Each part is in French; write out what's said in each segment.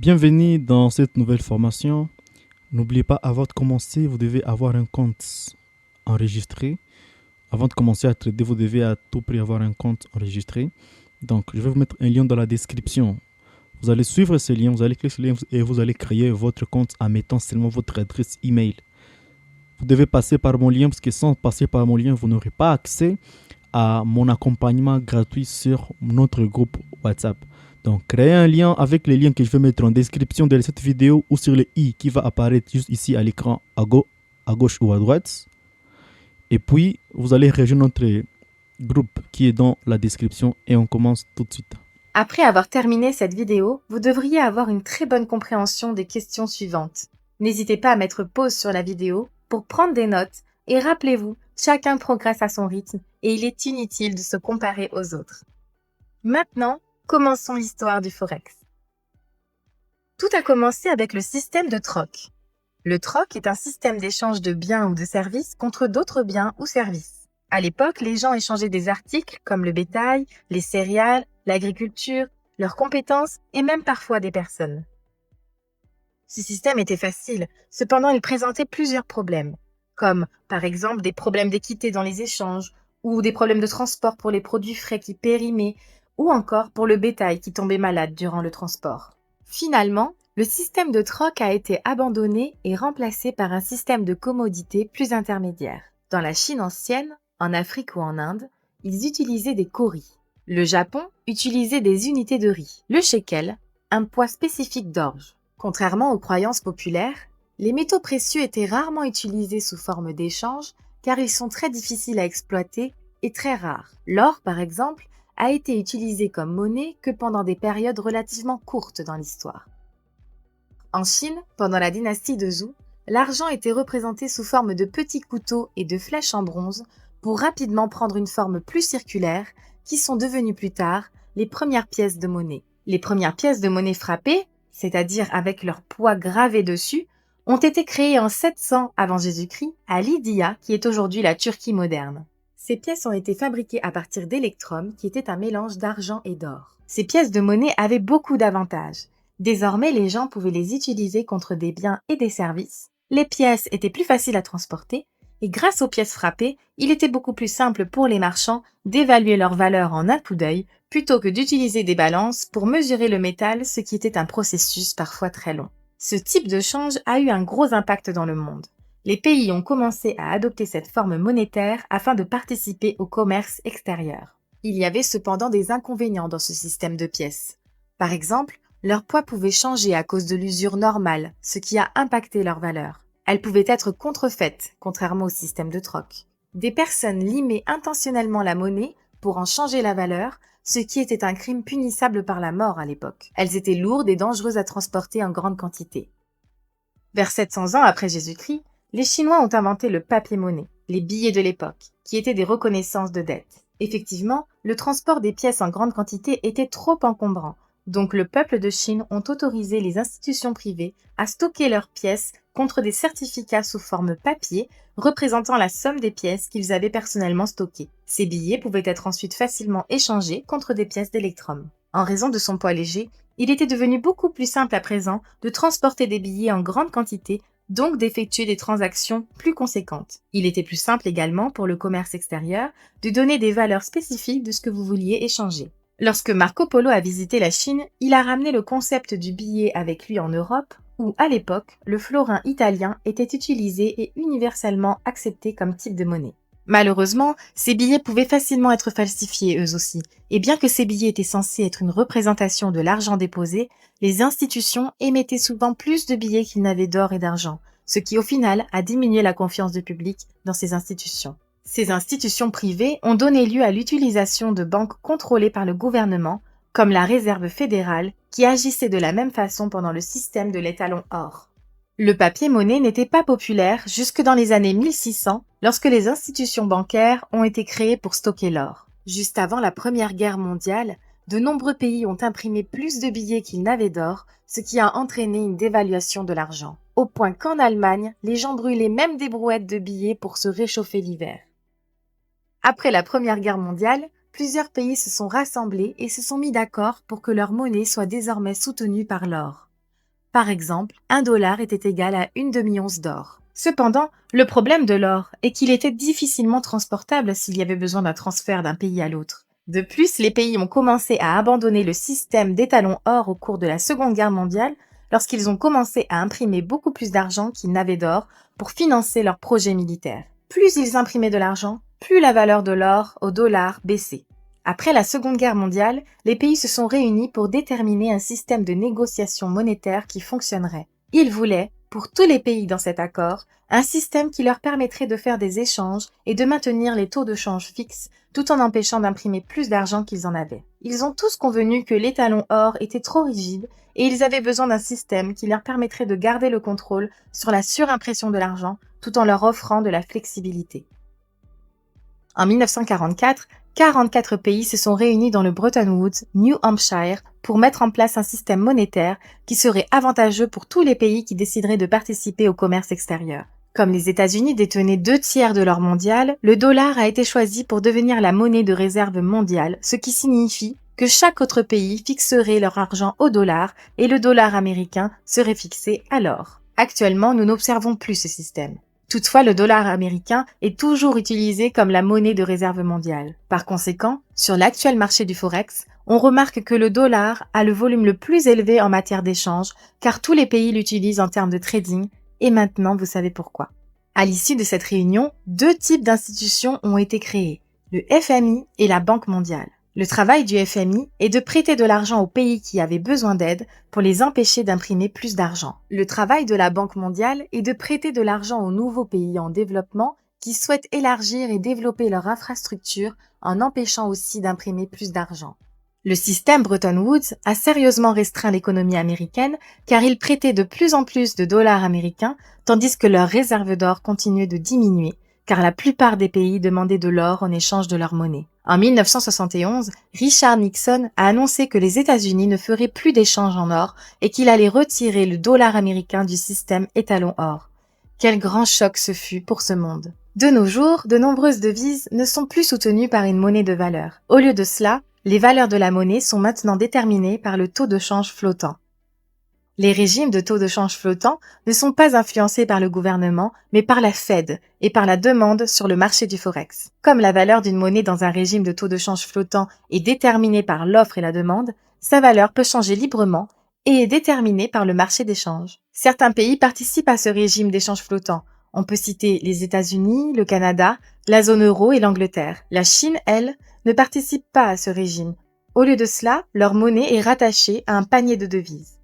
Bienvenue dans cette nouvelle formation. N'oubliez pas, avant de commencer, vous devez avoir un compte enregistré. Avant de commencer à trader, vous devez à tout prix avoir un compte enregistré. Donc, je vais vous mettre un lien dans la description. Vous allez suivre ce lien, vous allez cliquer sur ce lien et vous allez créer votre compte en mettant seulement votre adresse email. Vous devez passer par mon lien parce que sans passer par mon lien, vous n'aurez pas accès à mon accompagnement gratuit sur notre groupe WhatsApp. Donc, créez un lien avec les liens que je vais mettre en description de cette vidéo ou sur le i qui va apparaître juste ici à l'écran à gauche ou à droite. Et puis, vous allez rejoindre notre groupe qui est dans la description et on commence tout de suite. Après avoir terminé cette vidéo, vous devriez avoir une très bonne compréhension des questions suivantes. N'hésitez pas à mettre pause sur la vidéo pour prendre des notes et rappelez-vous, chacun progresse à son rythme et il est inutile de se comparer aux autres. Maintenant, commençons l'histoire du Forex. Tout a commencé avec le système de troc. Le troc est un système d'échange de biens ou de services contre d'autres biens ou services. À l'époque, les gens échangeaient des articles comme le bétail, les céréales, l'agriculture, leurs compétences et même parfois des personnes. Ce système était facile, cependant il présentait plusieurs problèmes, comme par exemple des problèmes d'équité dans les échanges, ou des problèmes de transport pour les produits frais qui périmaient, ou encore pour le bétail qui tombait malade durant le transport. Finalement, le système de troc a été abandonné et remplacé par un système de commodités plus intermédiaire. Dans la Chine ancienne, en Afrique ou en Inde, ils utilisaient des kauris. Le Japon utilisait des unités de riz. Le shekel, un poids spécifique d'orge. Contrairement aux croyances populaires, les métaux précieux étaient rarement utilisés sous forme d'échange car ils sont très difficiles à exploiter et très rares. L'or, par exemple, a été utilisé comme monnaie que pendant des périodes relativement courtes dans l'histoire. En Chine, pendant la dynastie de Zhou, l'argent était représenté sous forme de petits couteaux et de flèches en bronze pour rapidement prendre une forme plus circulaire qui sont devenues plus tard les premières pièces de monnaie. Les premières pièces de monnaie frappées, c'est-à-dire avec leur poids gravé dessus, ont été créées en 700 avant Jésus-Christ à Lydia, qui est aujourd'hui la Turquie moderne. Ces pièces ont été fabriquées à partir d'électrum, qui était un mélange d'argent et d'or. Ces pièces de monnaie avaient beaucoup d'avantages. Désormais, les gens pouvaient les utiliser contre des biens et des services. Les pièces étaient plus faciles à transporter et grâce aux pièces frappées, il était beaucoup plus simple pour les marchands d'évaluer leur valeur en un coup d'œil plutôt que d'utiliser des balances pour mesurer le métal, ce qui était un processus parfois très long. Ce type de change a eu un gros impact dans le monde. Les pays ont commencé à adopter cette forme monétaire afin de participer au commerce extérieur. Il y avait cependant des inconvénients dans ce système de pièces. Par exemple, leur poids pouvait changer à cause de l'usure normale, ce qui a impacté leur valeur. Elles pouvaient être contrefaites, contrairement au système de troc. Des personnes limaient intentionnellement la monnaie pour en changer la valeur, ce qui était un crime punissable par la mort à l'époque. Elles étaient lourdes et dangereuses à transporter en grande quantité. Vers 700 ans après Jésus-Christ, les Chinois ont inventé le papier-monnaie, les billets de l'époque, qui étaient des reconnaissances de dettes. Effectivement, le transport des pièces en grande quantité était trop encombrant, donc le peuple de Chine ont autorisé les institutions privées à stocker leurs pièces contre des certificats sous forme papier représentant la somme des pièces qu'ils avaient personnellement stockées. Ces billets pouvaient être ensuite facilement échangés contre des pièces d'électrum. En raison de son poids léger, il était devenu beaucoup plus simple à présent de transporter des billets en grande quantité, donc d'effectuer des transactions plus conséquentes. Il était plus simple également pour le commerce extérieur de donner des valeurs spécifiques de ce que vous vouliez échanger. Lorsque Marco Polo a visité la Chine, il a ramené le concept du billet avec lui en Europe, où, à l'époque, le florin italien était utilisé et universellement accepté comme type de monnaie. Malheureusement, ces billets pouvaient facilement être falsifiés eux aussi, et bien que ces billets étaient censés être une représentation de l'argent déposé, les institutions émettaient souvent plus de billets qu'ils n'avaient d'or et d'argent, ce qui au final a diminué la confiance du public dans ces institutions. Ces institutions privées ont donné lieu à l'utilisation de banques contrôlées par le gouvernement, comme la Réserve fédérale, qui agissait de la même façon pendant le système de l'étalon or. Le papier-monnaie n'était pas populaire jusque dans les années 1600, lorsque les institutions bancaires ont été créées pour stocker l'or. Juste avant la Première Guerre mondiale, de nombreux pays ont imprimé plus de billets qu'ils n'avaient d'or, ce qui a entraîné une dévaluation de l'argent. Au point qu'en Allemagne, les gens brûlaient même des brouettes de billets pour se réchauffer l'hiver. Après la Première Guerre mondiale, plusieurs pays se sont rassemblés et se sont mis d'accord pour que leur monnaie soit désormais soutenue par l'or. Par exemple, 1 dollar était égal à une demi-once d'or. Cependant, le problème de l'or est qu'il était difficilement transportable s'il y avait besoin d'un transfert d'un pays à l'autre. De plus, les pays ont commencé à abandonner le système d'étalons or au cours de la Seconde Guerre mondiale lorsqu'ils ont commencé à imprimer beaucoup plus d'argent qu'ils n'avaient d'or pour financer leurs projets militaires. Plus ils imprimaient de l'argent, plus la valeur de l'or au dollar baissait. Après la Seconde Guerre mondiale, les pays se sont réunis pour déterminer un système de négociation monétaire qui fonctionnerait. Ils voulaient, pour tous les pays dans cet accord, un système qui leur permettrait de faire des échanges et de maintenir les taux de change fixes tout en empêchant d'imprimer plus d'argent qu'ils en avaient. Ils ont tous convenu que l'étalon or était trop rigide et ils avaient besoin d'un système qui leur permettrait de garder le contrôle sur la surimpression de l'argent tout en leur offrant de la flexibilité. En 1944, 44 pays se sont réunis dans le Bretton Woods, New Hampshire, pour mettre en place un système monétaire qui serait avantageux pour tous les pays qui décideraient de participer au commerce extérieur. Comme les États-Unis détenaient 2/3 de l'or mondial, le dollar a été choisi pour devenir la monnaie de réserve mondiale, ce qui signifie que chaque autre pays fixerait leur argent au dollar et le dollar américain serait fixé à l'or. Actuellement, nous n'observons plus ce système. Toutefois, le dollar américain est toujours utilisé comme la monnaie de réserve mondiale. Par conséquent, sur l'actuel marché du Forex, on remarque que le dollar a le volume le plus élevé en matière d'échange, car tous les pays l'utilisent en termes de trading, et maintenant vous savez pourquoi. À l'issue de cette réunion, 2 types d'institutions ont été créées, le FMI et la Banque mondiale. Le travail du FMI est de prêter de l'argent aux pays qui avaient besoin d'aide pour les empêcher d'imprimer plus d'argent. Le travail de la Banque mondiale est de prêter de l'argent aux nouveaux pays en développement qui souhaitent élargir et développer leur infrastructure en empêchant aussi d'imprimer plus d'argent. Le système Bretton Woods a sérieusement restreint l'économie américaine car il prêtait de plus en plus de dollars américains tandis que leurs réserves d'or continuaient de diminuer car la plupart des pays demandaient de l'or en échange de leur monnaie. En 1971, Richard Nixon a annoncé que les États-Unis ne feraient plus d'échanges en or et qu'il allait retirer le dollar américain du système étalon or. Quel grand choc ce fut pour ce monde. De nos jours, de nombreuses devises ne sont plus soutenues par une monnaie de valeur. Au lieu de cela, les valeurs de la monnaie sont maintenant déterminées par le taux de change flottant. Les régimes de taux de change flottants ne sont pas influencés par le gouvernement, mais par la Fed et par la demande sur le marché du Forex. Comme la valeur d'une monnaie dans un régime de taux de change flottant est déterminée par l'offre et la demande, sa valeur peut changer librement et est déterminée par le marché d'échange. Certains pays participent à ce régime d'échange flottant. On peut citer les États-Unis, le Canada, la zone euro et l'Angleterre. La Chine, elle, ne participe pas à ce régime. Au lieu de cela, leur monnaie est rattachée à un panier de devises.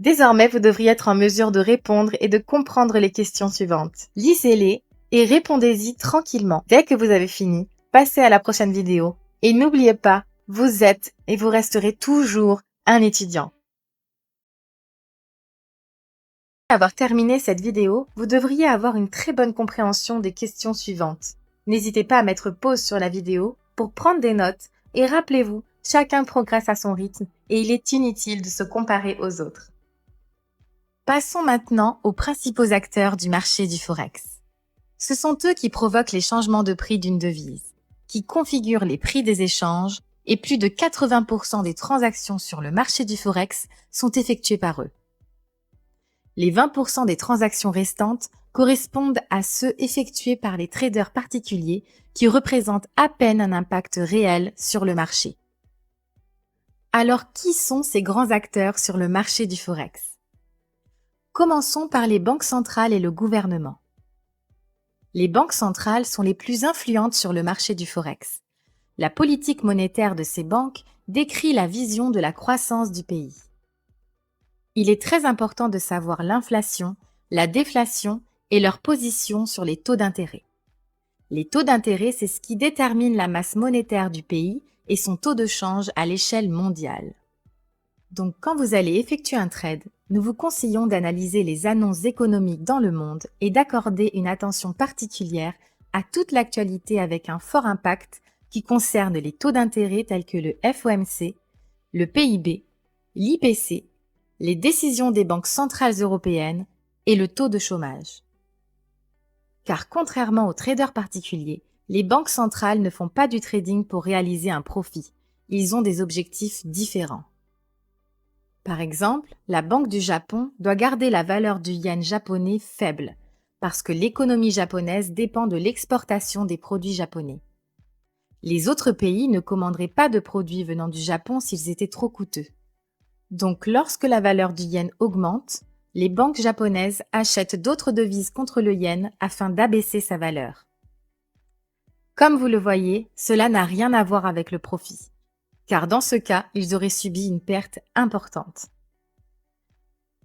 Désormais, vous devriez être en mesure de répondre et de comprendre les questions suivantes. Lisez-les et répondez-y tranquillement. Dès que vous avez fini, passez à la prochaine vidéo. Et n'oubliez pas, vous êtes et vous resterez toujours un étudiant. Après avoir terminé cette vidéo, vous devriez avoir une très bonne compréhension des questions suivantes. N'hésitez pas à mettre pause sur la vidéo pour prendre des notes et rappelez-vous, chacun progresse à son rythme et il est inutile de se comparer aux autres. Passons maintenant aux principaux acteurs du marché du Forex. Ce sont eux qui provoquent les changements de prix d'une devise, qui configurent les prix des échanges et plus de 80% des transactions sur le marché du Forex sont effectuées par eux. Les 20% des transactions restantes correspondent à ceux effectués par les traders particuliers qui représentent à peine un impact réel sur le marché. Alors, qui sont ces grands acteurs sur le marché du Forex ? Commençons par les banques centrales et le gouvernement. Les banques centrales sont les plus influentes sur le marché du Forex. La politique monétaire de ces banques décrit la vision de la croissance du pays. Il est très important de savoir l'inflation, la déflation et leur position sur les taux d'intérêt. Les taux d'intérêt, c'est ce qui détermine la masse monétaire du pays et son taux de change à l'échelle mondiale. Donc, quand vous allez effectuer un trade, nous vous conseillons d'analyser les annonces économiques dans le monde et d'accorder une attention particulière à toute l'actualité avec un fort impact qui concerne les taux d'intérêt tels que le FOMC, le PIB, l'IPC, les décisions des banques centrales européennes et le taux de chômage. Car contrairement aux traders particuliers, les banques centrales ne font pas du trading pour réaliser un profit. Ils ont des objectifs différents. Par exemple, la Banque du Japon doit garder la valeur du yen japonais faible, parce que l'économie japonaise dépend de l'exportation des produits japonais. Les autres pays ne commanderaient pas de produits venant du Japon s'ils étaient trop coûteux. Donc lorsque la valeur du yen augmente, les banques japonaises achètent d'autres devises contre le yen afin d'abaisser sa valeur. Comme vous le voyez, cela n'a rien à voir avec le profit, car dans ce cas, ils auraient subi une perte importante.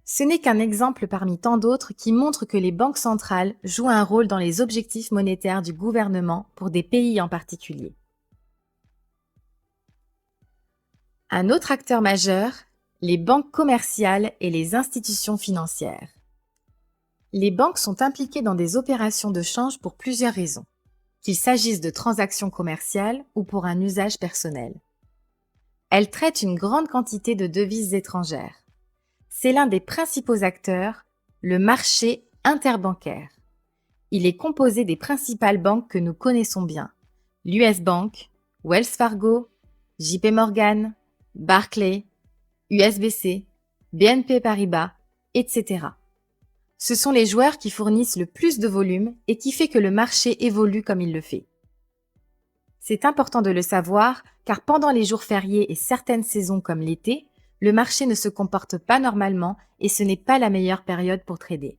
Ce n'est qu'un exemple parmi tant d'autres qui montre que les banques centrales jouent un rôle dans les objectifs monétaires du gouvernement pour des pays en particulier. Un autre acteur majeur, les banques commerciales et les institutions financières. Les banques sont impliquées dans des opérations de change pour plusieurs raisons, qu'il s'agisse de transactions commerciales ou pour un usage personnel. Elles traitent une grande quantité de devises étrangères. C'est l'un des principaux acteurs, le marché interbancaire. Il est composé des principales banques que nous connaissons bien, l'US Bank, Wells Fargo, JP Morgan, Barclays, USBC, BNP Paribas, etc. Ce sont les joueurs qui fournissent le plus de volume et qui fait que le marché évolue comme il le fait. C'est important de le savoir car pendant les jours fériés et certaines saisons comme l'été, le marché ne se comporte pas normalement et ce n'est pas la meilleure période pour trader.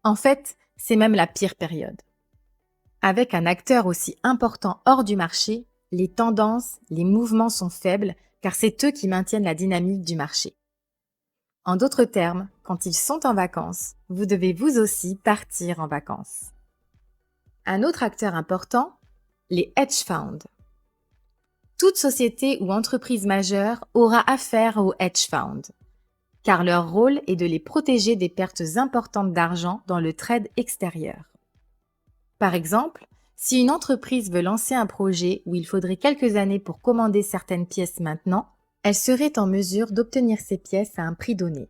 En fait, c'est même la pire période. Avec un acteur aussi important hors du marché, les tendances, les mouvements sont faibles car c'est eux qui maintiennent la dynamique du marché. En d'autres termes, quand ils sont en vacances, vous devez vous aussi partir en vacances. Un autre acteur important, les hedge funds. Toute société ou entreprise majeure aura affaire aux hedge funds, car leur rôle est de les protéger des pertes importantes d'argent dans le trade extérieur. Par exemple, si une entreprise veut lancer un projet où il faudrait quelques années pour commander certaines pièces maintenant, elle serait en mesure d'obtenir ces pièces à un prix donné.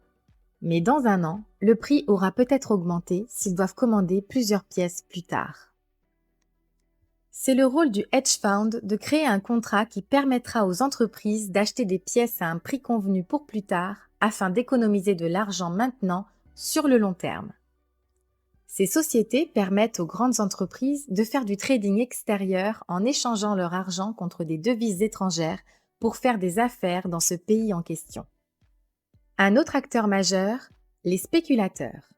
Mais dans un an, le prix aura peut-être augmenté s'ils doivent commander plusieurs pièces plus tard. C'est le rôle du hedge fund de créer un contrat qui permettra aux entreprises d'acheter des pièces à un prix convenu pour plus tard afin d'économiser de l'argent maintenant sur le long terme. Ces sociétés permettent aux grandes entreprises de faire du trading extérieur en échangeant leur argent contre des devises étrangères pour faire des affaires dans ce pays en question. Un autre acteur majeur, les spéculateurs.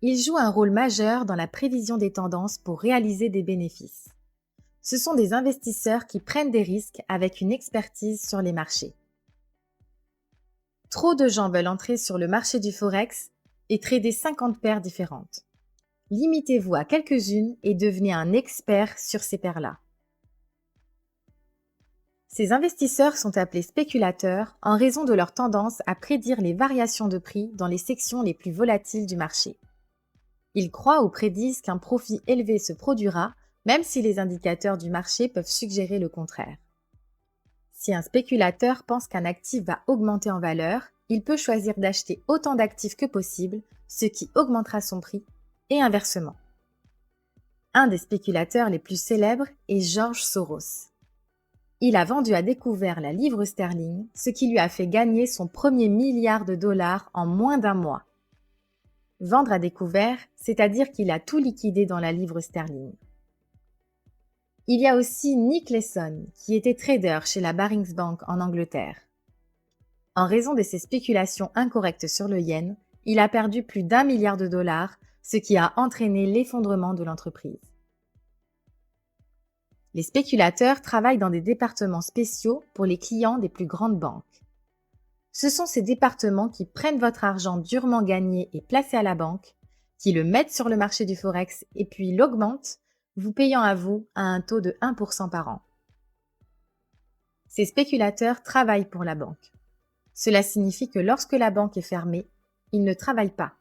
Ils jouent un rôle majeur dans la prévision des tendances pour réaliser des bénéfices. Ce sont des investisseurs qui prennent des risques avec une expertise sur les marchés. Trop de gens veulent entrer sur le marché du Forex et trader 50 paires différentes. Limitez-vous à quelques-unes et devenez un expert sur ces paires-là. Ces investisseurs sont appelés spéculateurs en raison de leur tendance à prédire les variations de prix dans les sections les plus volatiles du marché. Ils croient ou prédisent qu'un profit élevé se produira, même si les indicateurs du marché peuvent suggérer le contraire. Si un spéculateur pense qu'un actif va augmenter en valeur, il peut choisir d'acheter autant d'actifs que possible, ce qui augmentera son prix, et inversement. Un des spéculateurs les plus célèbres est George Soros. Il a vendu à découvert la livre sterling, ce qui lui a fait gagner son premier milliard de dollars en moins d'un mois. Vendre à découvert, c'est-à-dire qu'il a tout liquidé dans la livre sterling. Il y a aussi Nick Leeson, qui était trader chez la Barings Bank en Angleterre. En raison de ses spéculations incorrectes sur le yen, il a perdu plus d'1 milliard de dollars, ce qui a entraîné l'effondrement de l'entreprise. Les spéculateurs travaillent dans des départements spéciaux pour les clients des plus grandes banques. Ce sont ces départements qui prennent votre argent durement gagné et placé à la banque, qui le mettent sur le marché du Forex et puis l'augmentent, vous payant à vous à un taux de 1% par an. Ces spéculateurs travaillent pour la banque. Cela signifie que lorsque la banque est fermée, ils ne travaillent pas.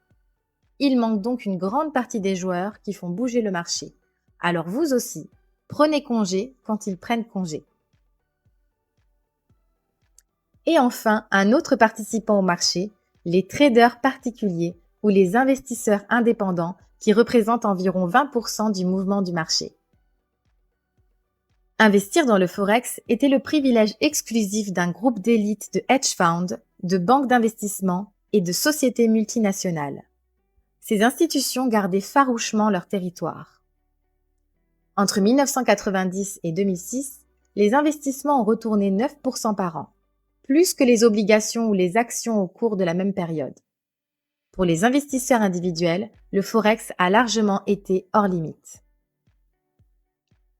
Il manque donc une grande partie des joueurs qui font bouger le marché. Alors vous aussi, prenez congé quand ils prennent congé. Et enfin, un autre participant au marché, les traders particuliers ou les investisseurs indépendants qui représentent environ 20% du mouvement du marché. Investir dans le Forex était le privilège exclusif d'un groupe d'élite de hedge funds, de banques d'investissement et de sociétés multinationales. Ces institutions gardaient farouchement leur territoire. Entre 1990 et 2006, les investissements ont retourné 9% par an, plus que les obligations ou les actions au cours de la même période. Pour les investisseurs individuels, le Forex a largement été hors limite.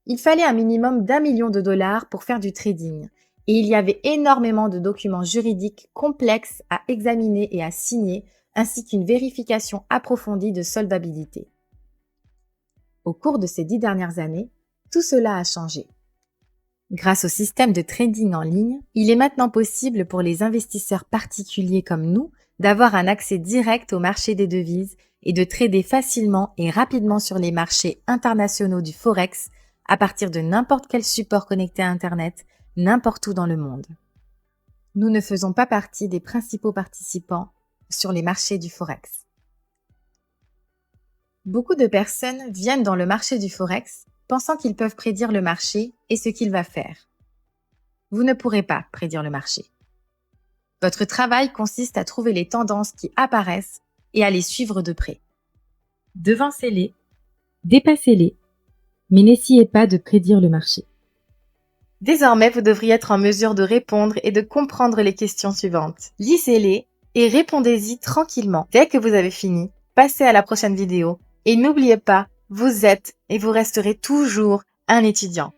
Il fallait un minimum d'1 million de dollars pour faire du trading, et il y avait énormément de documents juridiques complexes à examiner et à signer, ainsi qu'une vérification approfondie de solvabilité. Au cours de ces 10 dernières années, tout cela a changé. Grâce au système de trading en ligne, il est maintenant possible pour les investisseurs particuliers comme nous d'avoir un accès direct au marché des devises et de trader facilement et rapidement sur les marchés internationaux du Forex à partir de n'importe quel support connecté à Internet, n'importe où dans le monde. Nous ne faisons pas partie des principaux participants sur les marchés du Forex. Beaucoup de personnes viennent dans le marché du Forex pensant qu'ils peuvent prédire le marché et ce qu'il va faire. Vous ne pourrez pas prédire le marché. Votre travail consiste à trouver les tendances qui apparaissent et à les suivre de près. Devancez-les, dépassez-les, mais n'essayez pas de prédire le marché. Désormais, vous devriez être en mesure de répondre et de comprendre les questions suivantes. Lisez-les et répondez-y tranquillement. Dès que vous avez fini, passez à la prochaine vidéo et n'oubliez pas, vous êtes et vous resterez toujours un étudiant.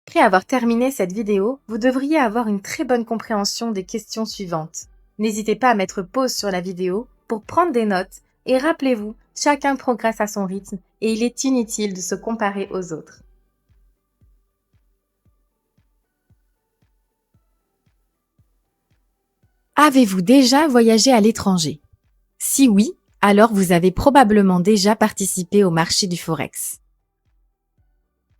Après avoir terminé cette vidéo, vous devriez avoir une très bonne compréhension des questions suivantes. N'hésitez pas à mettre pause sur la vidéo pour prendre des notes et rappelez-vous, chacun progresse à son rythme et il est inutile de se comparer aux autres. Avez-vous déjà voyagé à l'étranger? Si oui, alors vous avez probablement déjà participé au marché du Forex.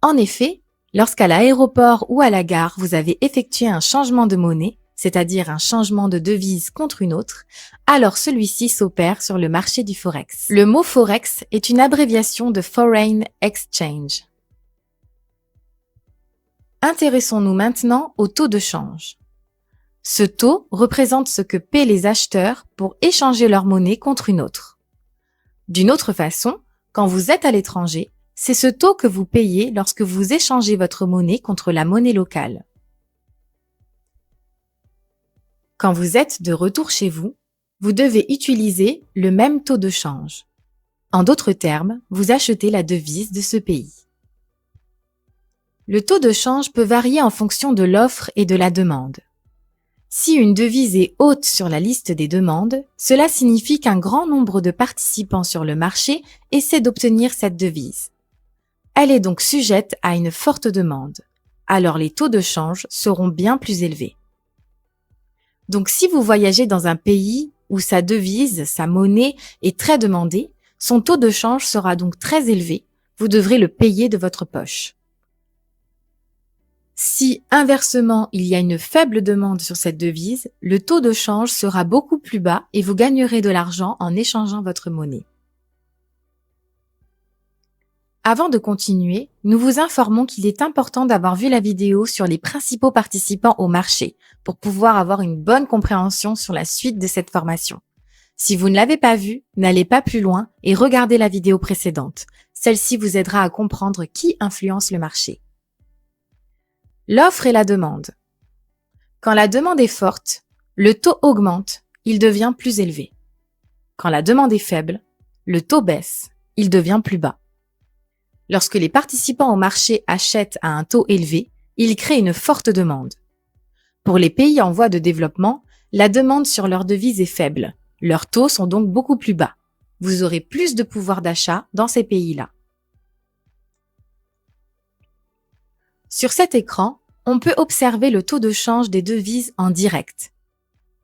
En effet, lorsqu'à l'aéroport ou à la gare, vous avez effectué un changement de monnaie, c'est-à-dire un changement de devise contre une autre, alors celui-ci s'opère sur le marché du Forex. Le mot Forex est une abréviation de Foreign Exchange. Intéressons-nous maintenant au taux de change. Ce taux représente ce que paient les acheteurs pour échanger leur monnaie contre une autre. D'une autre façon, quand vous êtes à l'étranger, c'est ce taux que vous payez lorsque vous échangez votre monnaie contre la monnaie locale. Quand vous êtes de retour chez vous, vous devez utiliser le même taux de change. En d'autres termes, vous achetez la devise de ce pays. Le taux de change peut varier en fonction de l'offre et de la demande. Si une devise est haute sur la liste des demandes, cela signifie qu'un grand nombre de participants sur le marché essaient d'obtenir cette devise. Elle est donc sujette à une forte demande. Alors les taux de change seront bien plus élevés. Donc si vous voyagez dans un pays où sa devise, sa monnaie est très demandée, son taux de change sera donc très élevé. Vous devrez le payer de votre poche. Si, inversement, il y a une faible demande sur cette devise, le taux de change sera beaucoup plus bas et vous gagnerez de l'argent en échangeant votre monnaie. Avant de continuer, nous vous informons qu'il est important d'avoir vu la vidéo sur les principaux participants au marché pour pouvoir avoir une bonne compréhension sur la suite de cette formation. Si vous ne l'avez pas vue, n'allez pas plus loin et regardez la vidéo précédente. Celle-ci vous aidera à comprendre qui influence le marché. L'offre et la demande. Quand la demande est forte, le taux augmente, il devient plus élevé. Quand la demande est faible, le taux baisse, il devient plus bas. Lorsque les participants au marché achètent à un taux élevé, ils créent une forte demande. Pour les pays en voie de développement, la demande sur leur devise est faible. Leurs taux sont donc beaucoup plus bas. Vous aurez plus de pouvoir d'achat dans ces pays-là. Sur cet écran, on peut observer le taux de change des devises en direct.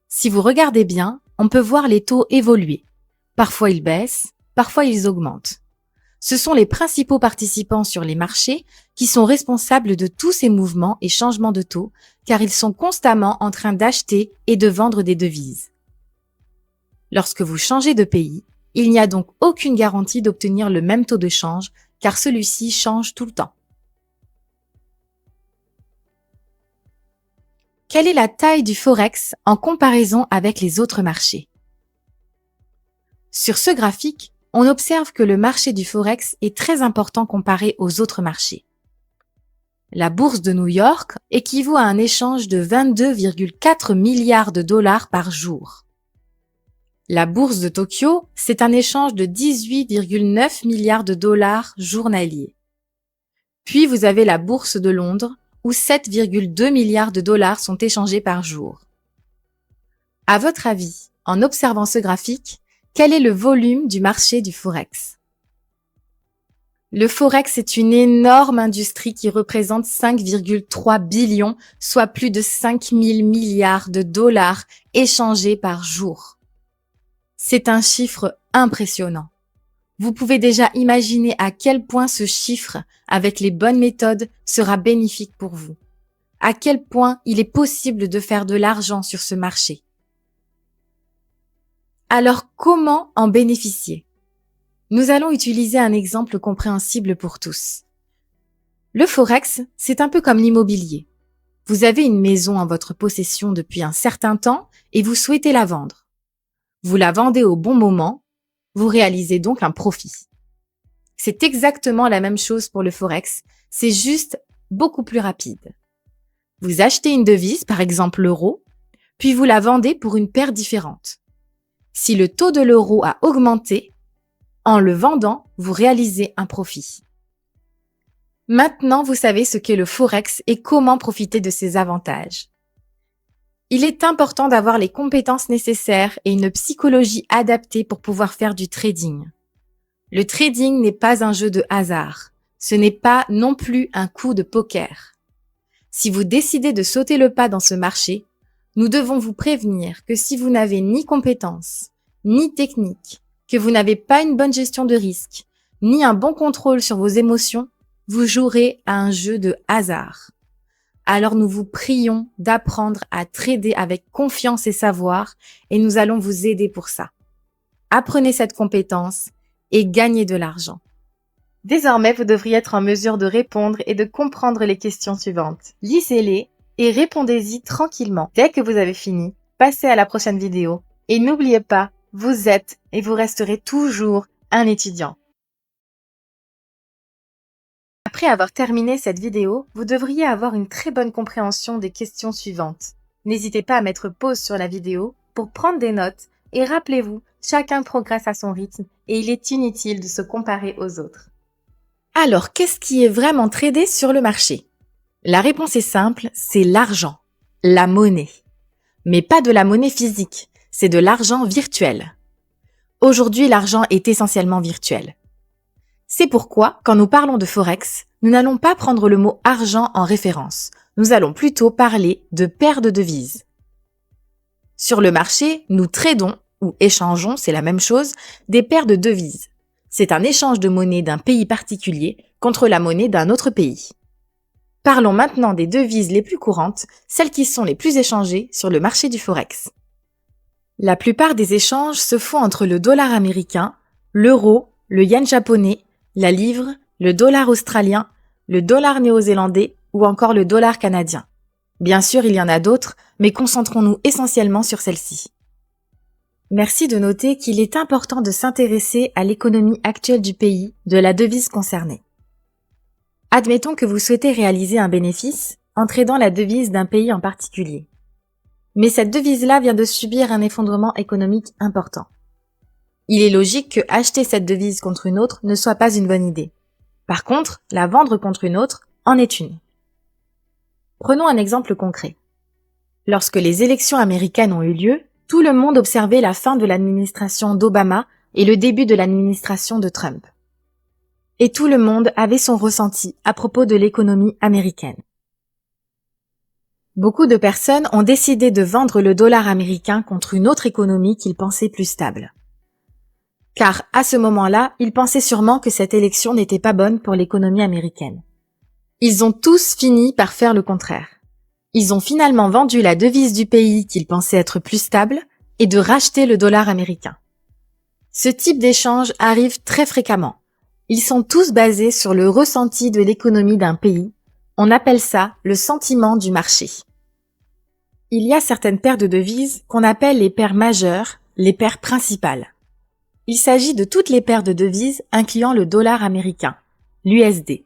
Si vous regardez bien, on peut voir les taux évoluer. Parfois ils baissent, parfois ils augmentent. Ce sont les principaux participants sur les marchés qui sont responsables de tous ces mouvements et changements de taux, car ils sont constamment en train d'acheter et de vendre des devises. Lorsque vous changez de pays, il n'y a donc aucune garantie d'obtenir le même taux de change, car celui-ci change tout le temps. Quelle est la taille du Forex en comparaison avec les autres marchés? Sur ce graphique, on observe que le marché du Forex est très important comparé aux autres marchés. La bourse de New York équivaut à un échange de 22,4 milliards de dollars par jour. La bourse de Tokyo, c'est un échange de 18,9 milliards de dollars journaliers. Puis vous avez la bourse de Londres, où 7,2 milliards de dollars sont échangés par jour. À votre avis, en observant ce graphique, quel est le volume du marché du Forex? Le Forex est une énorme industrie qui représente 5,3 billions, soit plus de 5 000 milliards de dollars échangés par jour. C'est un chiffre impressionnant. Vous pouvez déjà imaginer à quel point ce chiffre, avec les bonnes méthodes, sera bénéfique pour vous. À quel point il est possible de faire de l'argent sur ce marché. Alors, comment en bénéficier? Nous allons utiliser un exemple compréhensible pour tous. Le Forex, c'est un peu comme l'immobilier. Vous avez une maison en votre possession depuis un certain temps et vous souhaitez la vendre. Vous la vendez au bon moment, vous réalisez donc un profit. C'est exactement la même chose pour le Forex, c'est juste beaucoup plus rapide. Vous achetez une devise, par exemple l'euro, puis vous la vendez pour une paire différente. Si le taux de l'euro a augmenté, en le vendant, vous réalisez un profit. Maintenant, vous savez ce qu'est le Forex et comment profiter de ses avantages. Il est important d'avoir les compétences nécessaires et une psychologie adaptée pour pouvoir faire du trading. Le trading n'est pas un jeu de hasard. Ce n'est pas non plus un coup de poker. Si vous décidez de sauter le pas dans ce marché, nous devons vous prévenir que si vous n'avez ni compétences, ni technique, que vous n'avez pas une bonne gestion de risque, ni un bon contrôle sur vos émotions, vous jouerez à un jeu de hasard. Alors nous vous prions d'apprendre à trader avec confiance et savoir et nous allons vous aider pour ça. Apprenez cette compétence et gagnez de l'argent. Désormais, vous devriez être en mesure de répondre et de comprendre les questions suivantes. Lisez-les et répondez-y tranquillement. Dès que vous avez fini, passez à la prochaine vidéo et n'oubliez pas, vous êtes et vous resterez toujours un étudiant. Après avoir terminé cette vidéo, vous devriez avoir une très bonne compréhension des questions suivantes. N'hésitez pas à mettre pause sur la vidéo pour prendre des notes et rappelez-vous, chacun progresse à son rythme et il est inutile de se comparer aux autres. Alors, qu'est-ce qui est vraiment tradé sur le marché? La réponse est simple, c'est l'argent, la monnaie. Mais pas de la monnaie physique, c'est de l'argent virtuel. Aujourd'hui, l'argent est essentiellement virtuel. C'est pourquoi, quand nous parlons de Forex, nous n'allons pas prendre le mot argent en référence. Nous allons plutôt parler de paires de devises. Sur le marché, nous tradons, ou échangeons, c'est la même chose, des paires de devises. C'est un échange de monnaie d'un pays particulier contre la monnaie d'un autre pays. Parlons maintenant des devises les plus courantes, celles qui sont les plus échangées sur le marché du Forex. La plupart des échanges se font entre le dollar américain, l'euro, le yen japonais, la livre, le dollar australien, le dollar néo-zélandais ou encore le dollar canadien. Bien sûr, il y en a d'autres, mais concentrons-nous essentiellement sur celle-ci. Merci de noter qu'il est important de s'intéresser à l'économie actuelle du pays, de la devise concernée. Admettons que vous souhaitez réaliser un bénéfice en tradant la devise d'un pays en particulier. Mais cette devise-là vient de subir un effondrement économique important. Il est logique que acheter cette devise contre une autre ne soit pas une bonne idée. Par contre, la vendre contre une autre en est une. Prenons un exemple concret. Lorsque les élections américaines ont eu lieu, tout le monde observait la fin de l'administration d'Obama et le début de l'administration de Trump. Et tout le monde avait son ressenti à propos de l'économie américaine. Beaucoup de personnes ont décidé de vendre le dollar américain contre une autre économie qu'ils pensaient plus stable. Car à ce moment-là, ils pensaient sûrement que cette élection n'était pas bonne pour l'économie américaine. Ils ont tous fini par faire le contraire. Ils ont finalement vendu la devise du pays qu'ils pensaient être plus stable et de racheter le dollar américain. Ce type d'échange arrive très fréquemment. Ils sont tous basés sur le ressenti de l'économie d'un pays. On appelle ça le sentiment du marché. Il y a certaines paires de devises qu'on appelle les paires majeures, les paires principales. Il s'agit de toutes les paires de devises incluant le dollar américain, l'USD.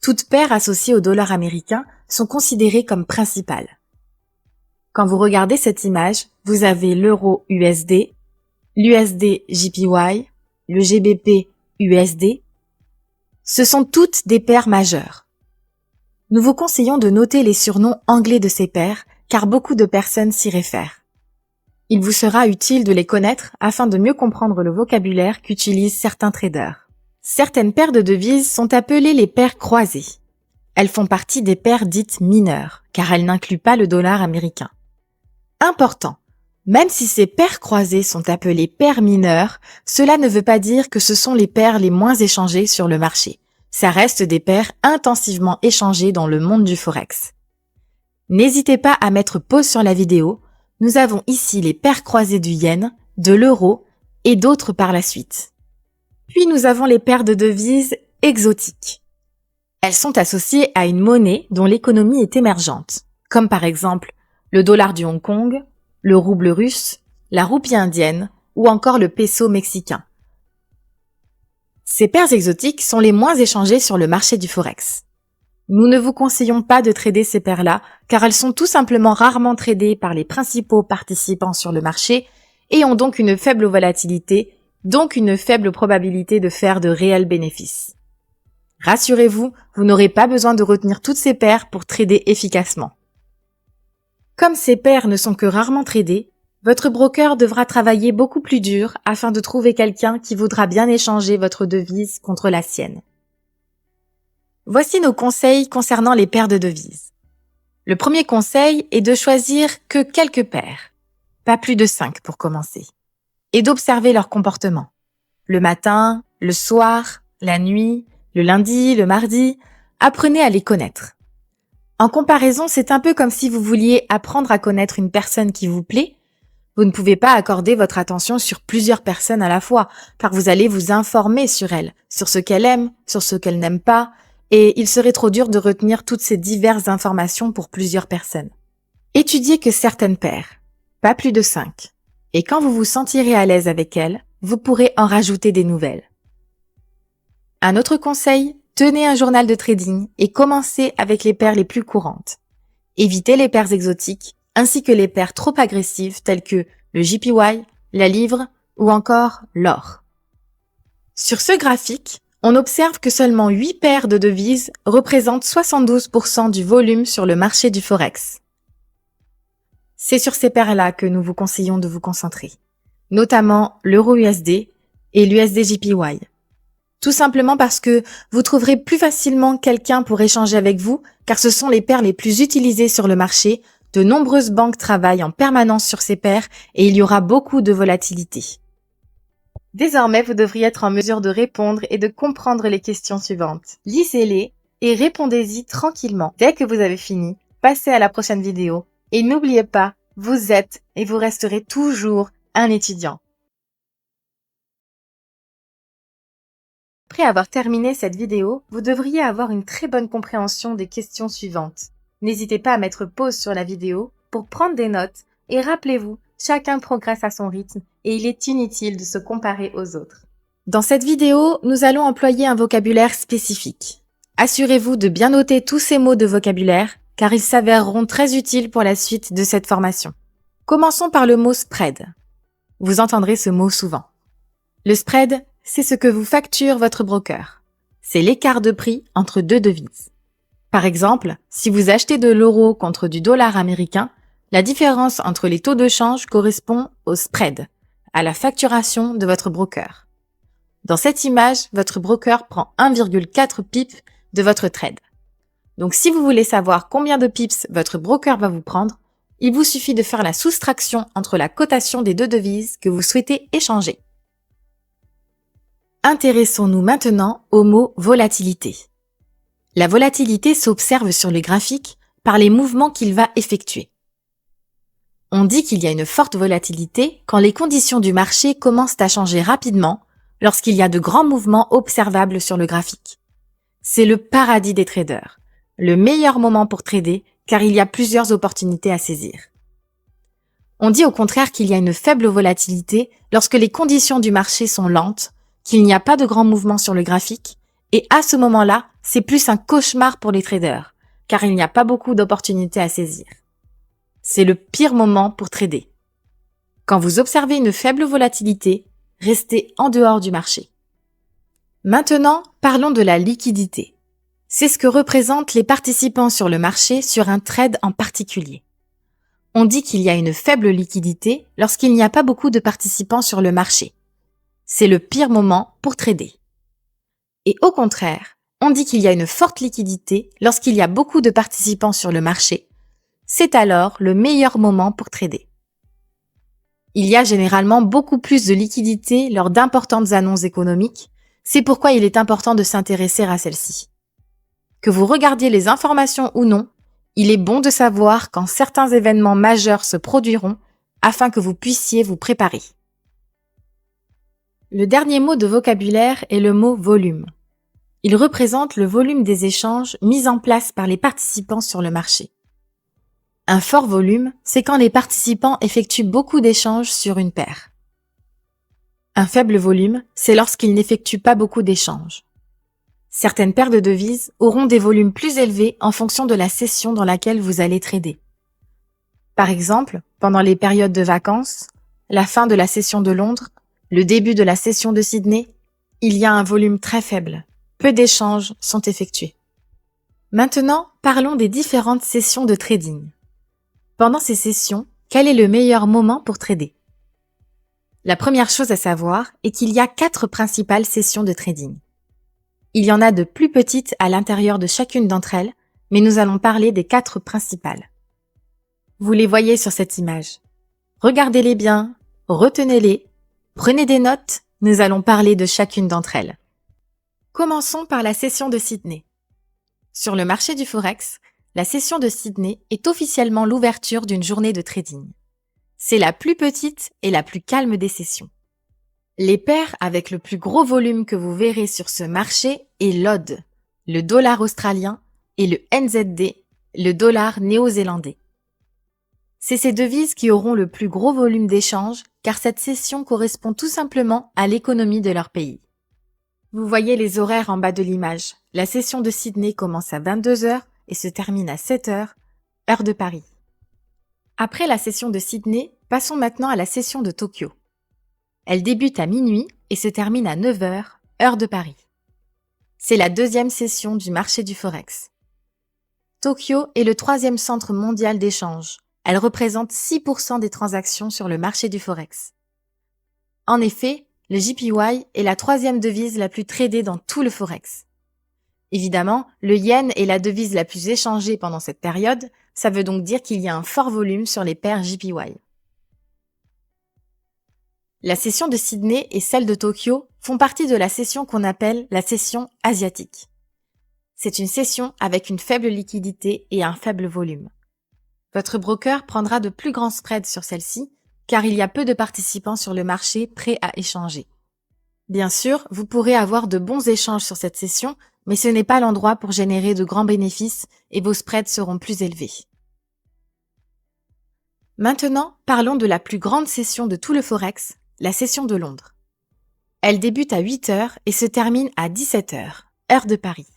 Toutes paires associées au dollar américain sont considérées comme principales. Quand vous regardez cette image, vous avez l'euro USD, l'USD JPY, le GBP USD. Ce sont toutes des paires majeures. Nous vous conseillons de noter les surnoms anglais de ces paires car beaucoup de personnes s'y réfèrent. Il vous sera utile de les connaître afin de mieux comprendre le vocabulaire qu'utilisent certains traders. Certaines paires de devises sont appelées les paires croisées. Elles font partie des paires dites mineures, car elles n'incluent pas le dollar américain. Important, même si ces paires croisées sont appelées paires mineures, cela ne veut pas dire que ce sont les paires les moins échangées sur le marché. Ça reste des paires intensivement échangées dans le monde du Forex. N'hésitez pas à mettre pause sur la vidéo. Nous avons ici les paires croisées du yen, de l'euro et d'autres par la suite. Puis nous avons les paires de devises exotiques. Elles sont associées à une monnaie dont l'économie est émergente, comme par exemple le dollar du Hong Kong, le rouble russe, la roupie indienne ou encore le peso mexicain. Ces paires exotiques sont les moins échangées sur le marché du Forex. Nous ne vous conseillons pas de trader ces paires-là car elles sont tout simplement rarement tradées par les principaux participants sur le marché et ont donc une faible volatilité, donc une faible probabilité de faire de réels bénéfices. Rassurez-vous, vous n'aurez pas besoin de retenir toutes ces paires pour trader efficacement. Comme ces paires ne sont que rarement tradées, votre broker devra travailler beaucoup plus dur afin de trouver quelqu'un qui voudra bien échanger votre devise contre la sienne. Voici nos conseils concernant les paires de devises. Le premier conseil est de choisir que quelques paires, pas plus de 5 pour commencer, et d'observer leur comportement. Le matin, le soir, la nuit, le lundi, le mardi, apprenez à les connaître. En comparaison, c'est un peu comme si vous vouliez apprendre à connaître une personne qui vous plaît. Vous ne pouvez pas accorder votre attention sur plusieurs personnes à la fois, car vous allez vous informer sur elle, sur ce qu'elle aime, sur ce qu'elle n'aime pas, et il serait trop dur de retenir toutes ces diverses informations pour plusieurs personnes. Étudiez que certaines paires, pas plus de 5, et quand vous vous sentirez à l'aise avec elles, vous pourrez en rajouter des nouvelles. Un autre conseil, tenez un journal de trading et commencez avec les paires les plus courantes. Évitez les paires exotiques, ainsi que les paires trop agressives telles que le JPY, la livre ou encore l'or. Sur ce graphique, on observe que seulement 8 paires de devises représentent 72% du volume sur le marché du Forex. C'est sur ces paires-là que nous vous conseillons de vous concentrer, notamment l'euro USD et l'USD JPY. Tout simplement parce que vous trouverez plus facilement quelqu'un pour échanger avec vous, car ce sont les paires les plus utilisées sur le marché. De nombreuses banques travaillent en permanence sur ces paires et il y aura beaucoup de volatilité. Désormais, vous devriez être en mesure de répondre et de comprendre les questions suivantes. Lisez-les et répondez-y tranquillement. Dès que vous avez fini, passez à la prochaine vidéo. Et n'oubliez pas, vous êtes et vous resterez toujours un étudiant. Après avoir terminé cette vidéo, vous devriez avoir une très bonne compréhension des questions suivantes. N'hésitez pas à mettre pause sur la vidéo pour prendre des notes et rappelez-vous, chacun progresse à son rythme et il est inutile de se comparer aux autres. Dans cette vidéo, nous allons employer un vocabulaire spécifique. Assurez-vous de bien noter tous ces mots de vocabulaire car ils s'avéreront très utiles pour la suite de cette formation. Commençons par le mot spread. Vous entendrez ce mot souvent. Le spread, c'est ce que vous facture votre broker. C'est l'écart de prix entre deux devises. Par exemple, si vous achetez de l'euro contre du dollar américain, la différence entre les taux de change correspond au spread, à la facturation de votre broker. Dans cette image, votre broker prend 1,4 pips de votre trade. Donc si vous voulez savoir combien de pips votre broker va vous prendre, il vous suffit de faire la soustraction entre la cotation des deux devises que vous souhaitez échanger. Intéressons-nous maintenant au mot volatilité. La volatilité s'observe sur le graphique par les mouvements qu'il va effectuer. On dit qu'il y a une forte volatilité quand les conditions du marché commencent à changer rapidement lorsqu'il y a de grands mouvements observables sur le graphique. C'est le paradis des traders, le meilleur moment pour trader car il y a plusieurs opportunités à saisir. On dit au contraire qu'il y a une faible volatilité lorsque les conditions du marché sont lentes, qu'il n'y a pas de grands mouvements sur le graphique, et à ce moment-là, c'est plus un cauchemar pour les traders, car il n'y a pas beaucoup d'opportunités à saisir. C'est le pire moment pour trader. Quand vous observez une faible volatilité, restez en dehors du marché. Maintenant, parlons de la liquidité. C'est ce que représentent les participants sur le marché sur un trade en particulier. On dit qu'il y a une faible liquidité lorsqu'il n'y a pas beaucoup de participants sur le marché. C'est le pire moment pour trader. Et au contraire, on dit qu'il y a une forte liquidité lorsqu'il y a beaucoup de participants sur le marché. C'est alors le meilleur moment pour trader. Il y a généralement beaucoup plus de liquidité lors d'importantes annonces économiques, c'est pourquoi il est important de s'intéresser à celles-ci. Que vous regardiez les informations ou non, il est bon de savoir quand certains événements majeurs se produiront afin que vous puissiez vous préparer. Le dernier mot de vocabulaire est le mot volume. Il représente le volume des échanges mis en place par les participants sur le marché. Un fort volume, c'est quand les participants effectuent beaucoup d'échanges sur une paire. Un faible volume, c'est lorsqu'ils n'effectuent pas beaucoup d'échanges. Certaines paires de devises auront des volumes plus élevés en fonction de la session dans laquelle vous allez trader. Par exemple, pendant les périodes de vacances, la fin de la session de Londres, le début de la session de Sydney, il y a un volume très faible. Peu d'échanges sont effectués. Maintenant, parlons des différentes sessions de trading. Pendant ces sessions, quel est le meilleur moment pour trader? La première chose à savoir est qu'il y a 4 principales sessions de trading. Il y en a de plus petites à l'intérieur de chacune d'entre elles, mais nous allons parler des 4 principales. Vous les voyez sur cette image. Regardez-les bien, retenez-les, prenez des notes, nous allons parler de chacune d'entre elles. Commençons par la session de Sydney. Sur le marché du Forex, la session de Sydney est officiellement l'ouverture d'une journée de trading. C'est la plus petite et la plus calme des sessions. Les paires avec le plus gros volume que vous verrez sur ce marché est l'OD, le dollar australien, et le NZD, le dollar néo-zélandais. C'est ces devises qui auront le plus gros volume d'échanges car cette session correspond tout simplement à l'économie de leur pays. Vous voyez les horaires en bas de l'image. La session de Sydney commence à 22h et se termine à 7h, heure de Paris. Après la session de Sydney, passons maintenant à la session de Tokyo. Elle débute à minuit et se termine à 9h, heure de Paris. C'est la deuxième session du marché du Forex. Tokyo est le 3e centre mondial d'échange. Elle représente 6% des transactions sur le marché du Forex. En effet, le JPY est la 3e devise la plus tradée dans tout le Forex. Évidemment, le yen est la devise la plus échangée pendant cette période, ça veut donc dire qu'il y a un fort volume sur les paires JPY. La session de Sydney et celle de Tokyo font partie de la session qu'on appelle la session asiatique. C'est une session avec une faible liquidité et un faible volume. Votre broker prendra de plus grands spreads sur celle-ci, car il y a peu de participants sur le marché prêts à échanger. Bien sûr, vous pourrez avoir de bons échanges sur cette session, mais ce n'est pas l'endroit pour générer de grands bénéfices et vos spreads seront plus élevés. Maintenant, parlons de la plus grande session de tout le Forex, la session de Londres. Elle débute à 8h et se termine à 17h, heure de Paris.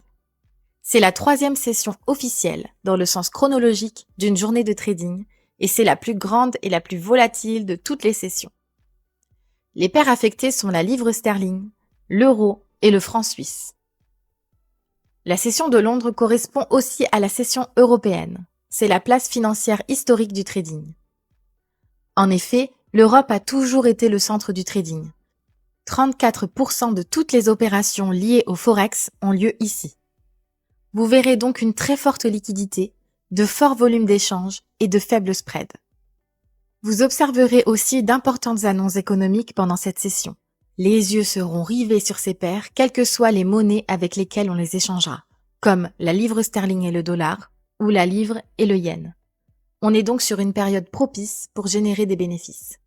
C'est la 3e session officielle, dans le sens chronologique, d'une journée de trading, et c'est la plus grande et la plus volatile de toutes les sessions. Les paires affectées sont la livre sterling, l'euro et le franc suisse. La session de Londres correspond aussi à la session européenne. C'est la place financière historique du trading. En effet, l'Europe a toujours été le centre du trading. 34% de toutes les opérations liées au Forex ont lieu ici. Vous verrez donc une très forte liquidité, de forts volumes d'échanges et de faibles spreads. Vous observerez aussi d'importantes annonces économiques pendant cette session. Les yeux seront rivés sur ces paires, quelles que soient les monnaies avec lesquelles on les échangera, comme la livre sterling et le dollar, ou la livre et le yen. On est donc sur une période propice pour générer des bénéfices.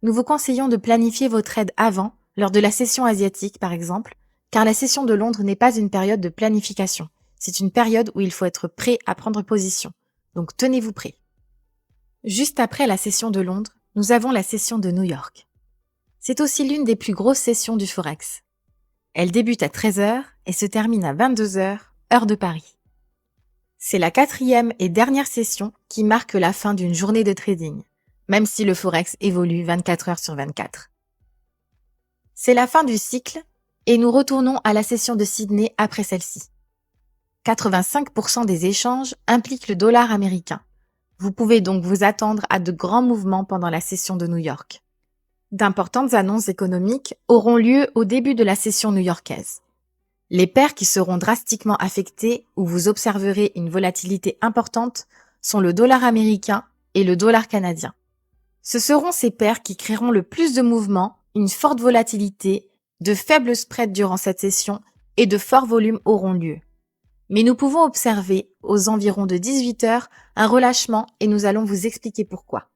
Nous vous conseillons de planifier vos trades avant, lors de la session asiatique par exemple, car la session de Londres n'est pas une période de planification. C'est une période où il faut être prêt à prendre position. Donc tenez-vous prêt. Juste après la session de Londres, nous avons la session de New York. C'est aussi l'une des plus grosses sessions du Forex. Elle débute à 13h et se termine à 22h, heure de Paris. C'est la 4e et dernière session qui marque la fin d'une journée de trading, même si le Forex évolue 24 heures sur 24. C'est la fin du cycle et nous retournons à la session de Sydney après celle-ci. 85% des échanges impliquent le dollar américain. Vous pouvez donc vous attendre à de grands mouvements pendant la session de New York. D'importantes annonces économiques auront lieu au début de la session new-yorkaise. Les paires qui seront drastiquement affectées où vous observerez une volatilité importante sont le dollar américain et le dollar canadien. Ce seront ces paires qui créeront le plus de mouvements, une forte volatilité, de faibles spreads durant cette session et de forts volumes auront lieu. Mais nous pouvons observer, aux environs de 18h, un relâchement et nous allons vous expliquer pourquoi.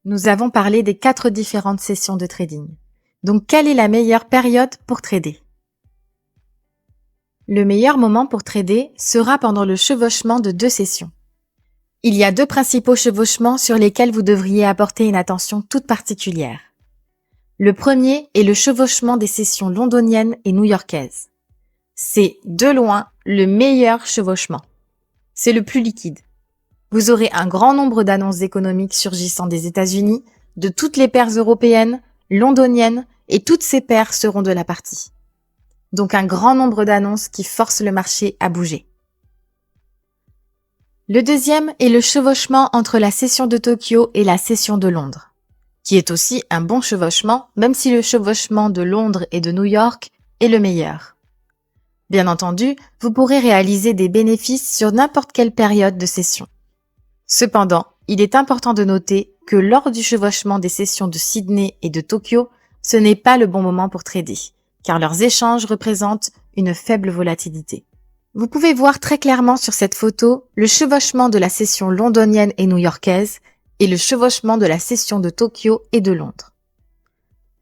Nous avons parlé des 4 différentes sessions de trading. Donc, quelle est la meilleure période pour trader? Le meilleur moment pour trader sera pendant le chevauchement de 2 sessions. Il y a 2 principaux chevauchements sur lesquels vous devriez apporter une attention toute particulière. Le premier est le chevauchement des sessions londoniennes et new-yorkaises. C'est, de loin, le meilleur chevauchement. C'est le plus liquide. Vous aurez un grand nombre d'annonces économiques surgissant des États-Unis, de toutes les paires européennes, londoniennes, et toutes ces paires seront de la partie. Donc un grand nombre d'annonces qui forcent le marché à bouger. Le deuxième est le chevauchement entre la session de Tokyo et la session de Londres, qui est aussi un bon chevauchement, même si le chevauchement de Londres et de New York est le meilleur. Bien entendu, vous pourrez réaliser des bénéfices sur n'importe quelle période de session. Cependant, il est important de noter que lors du chevauchement des sessions de Sydney et de Tokyo, ce n'est pas le bon moment pour trader, car leurs échanges représentent une faible volatilité. Vous pouvez voir très clairement sur cette photo le chevauchement de la session londonienne et new-yorkaise et le chevauchement de la session de Tokyo et de Londres.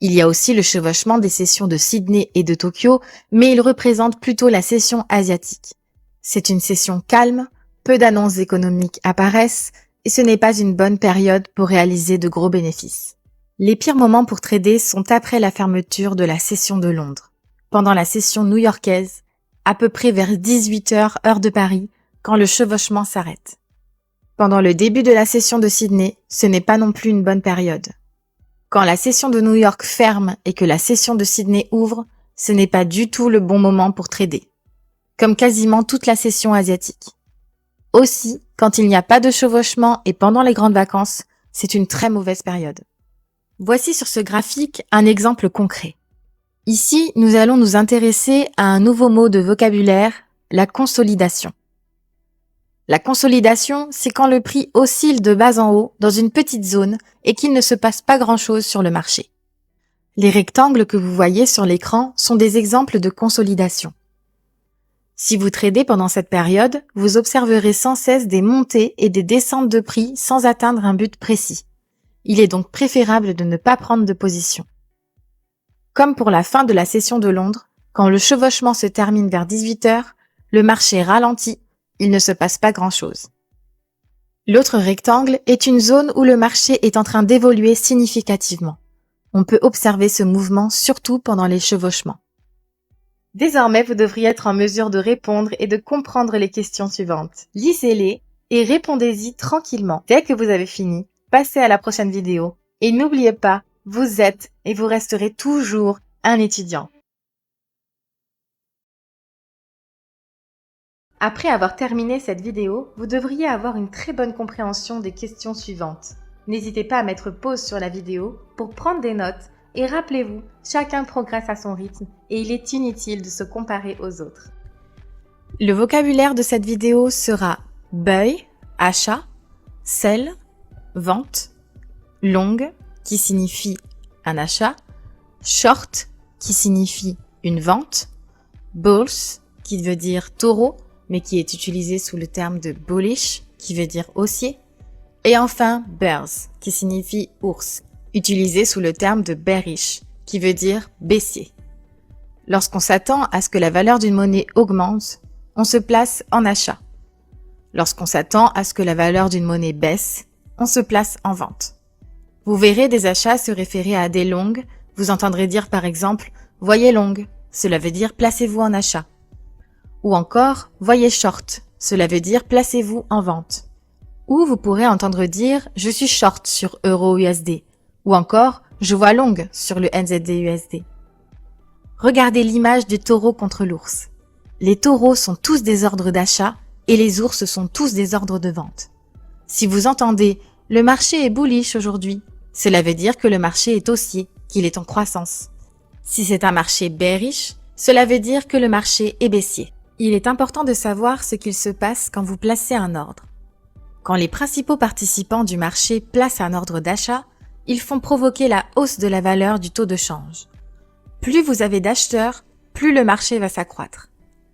Il y a aussi le chevauchement des sessions de Sydney et de Tokyo, mais il représente plutôt la session asiatique. C'est une session calme, peu d'annonces économiques apparaissent et ce n'est pas une bonne période pour réaliser de gros bénéfices. Les pires moments pour trader sont après la fermeture de la session de Londres, pendant la session new-yorkaise, à peu près vers 18h heure de Paris, quand le chevauchement s'arrête. Pendant le début de la session de Sydney, ce n'est pas non plus une bonne période. Quand la session de New York ferme et que la session de Sydney ouvre, ce n'est pas du tout le bon moment pour trader, comme quasiment toute la session asiatique. Aussi, quand il n'y a pas de chevauchement et pendant les grandes vacances, c'est une très mauvaise période. Voici sur ce graphique un exemple concret. Ici, nous allons nous intéresser à un nouveau mot de vocabulaire, la consolidation. La consolidation, c'est quand le prix oscille de bas en haut dans une petite zone et qu'il ne se passe pas grand-chose sur le marché. Les rectangles que vous voyez sur l'écran sont des exemples de consolidation. Si vous tradez pendant cette période, vous observerez sans cesse des montées et des descentes de prix sans atteindre un but précis. Il est donc préférable de ne pas prendre de position. Comme pour la fin de la session de Londres, quand le chevauchement se termine vers 18h, le marché ralentit, il ne se passe pas grand-chose. L'autre rectangle est une zone où le marché est en train d'évoluer significativement. On peut observer ce mouvement surtout pendant les chevauchements. Désormais, vous devriez être en mesure de répondre et de comprendre les questions suivantes. Lisez-les et répondez-y tranquillement. Dès que vous avez fini, passez à la prochaine vidéo. Et n'oubliez pas, vous êtes et vous resterez toujours un étudiant. Après avoir terminé cette vidéo, vous devriez avoir une très bonne compréhension des questions suivantes. N'hésitez pas à mettre pause sur la vidéo pour prendre des notes et rappelez-vous, chacun progresse à son rythme et il est inutile de se comparer aux autres. Le vocabulaire de cette vidéo sera buy, achat, sell, vente, long, qui signifie un achat, short, qui signifie une vente, bulls, qui veut dire taureau, mais qui est utilisé sous le terme de bullish, qui veut dire haussier, et enfin bears, qui signifie ours, utilisé sous le terme de bearish, qui veut dire baissier. Lorsqu'on s'attend à ce que la valeur d'une monnaie augmente, on se place en achat. Lorsqu'on s'attend à ce que la valeur d'une monnaie baisse, on se place en vente. Vous verrez des achats se référer à des longues, vous entendrez dire par exemple « voyez longue », cela veut dire « placez-vous en achat ». Ou encore « voyez short », cela veut dire « placez-vous en vente ». Ou vous pourrez entendre dire « je suis short sur Euro-USD » ou encore « je vois longue sur le NZD-USD ». Regardez l'image du taureau contre l'ours. Les taureaux sont tous des ordres d'achat et les ours sont tous des ordres de vente. Si vous entendez « le marché est bullish aujourd'hui », cela veut dire que le marché est haussier, qu'il est en croissance. Si c'est un marché bearish, cela veut dire que le marché est baissier. Il est important de savoir ce qu'il se passe quand vous placez un ordre. Quand les principaux participants du marché placent un ordre d'achat, ils font provoquer la hausse de la valeur du taux de change. Plus vous avez d'acheteurs, plus le marché va s'accroître.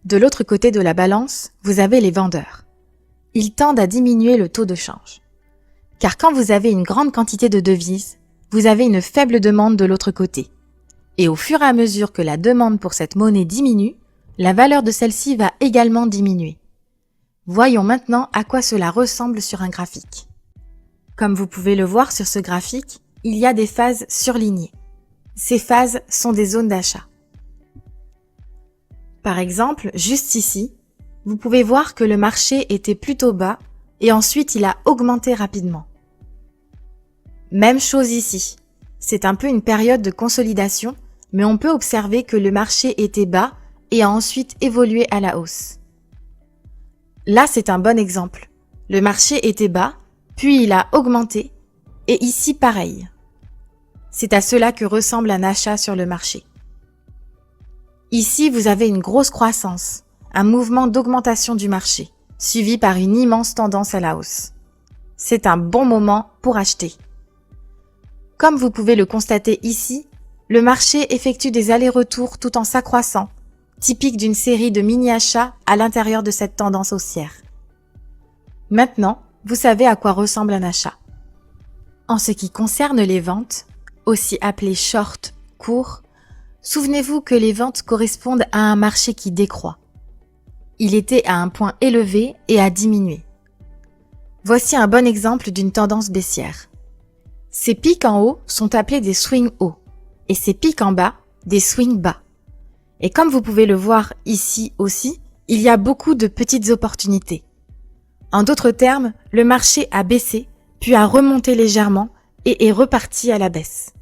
De l'autre côté de la balance, vous avez les vendeurs. Ils tendent à diminuer le taux de change. Car quand vous avez une grande quantité de devises, vous avez une faible demande de l'autre côté. Et au fur et à mesure que la demande pour cette monnaie diminue, la valeur de celle-ci va également diminuer. Voyons maintenant à quoi cela ressemble sur un graphique. Comme vous pouvez le voir sur ce graphique, il y a des phases surlignées. Ces phases sont des zones d'achat. Par exemple, juste ici, vous pouvez voir que le marché était plutôt bas et ensuite il a augmenté rapidement. Même chose ici. C'est un peu une période de consolidation, mais on peut observer que le marché était bas et a ensuite évolué à la hausse. Là, c'est un bon exemple. Le marché était bas, puis il a augmenté, et ici pareil. C'est à cela que ressemble un achat sur le marché. Ici, vous avez une grosse croissance, un mouvement d'augmentation du marché, suivi par une immense tendance à la hausse. C'est un bon moment pour acheter. Comme vous pouvez le constater ici, le marché effectue des allers-retours tout en s'accroissant, typique d'une série de mini-achats à l'intérieur de cette tendance haussière. Maintenant, vous savez à quoi ressemble un achat. En ce qui concerne les ventes, aussi appelées short, court, souvenez-vous que les ventes correspondent à un marché qui décroît. Il était à un point élevé et a diminué. Voici un bon exemple d'une tendance baissière. Ces pics en haut sont appelés des swings hauts et ces pics en bas des swings bas. Et comme vous pouvez le voir ici aussi, il y a beaucoup de petites opportunités. En d'autres termes, le marché a baissé, puis a remonté légèrement et est reparti à la baisse.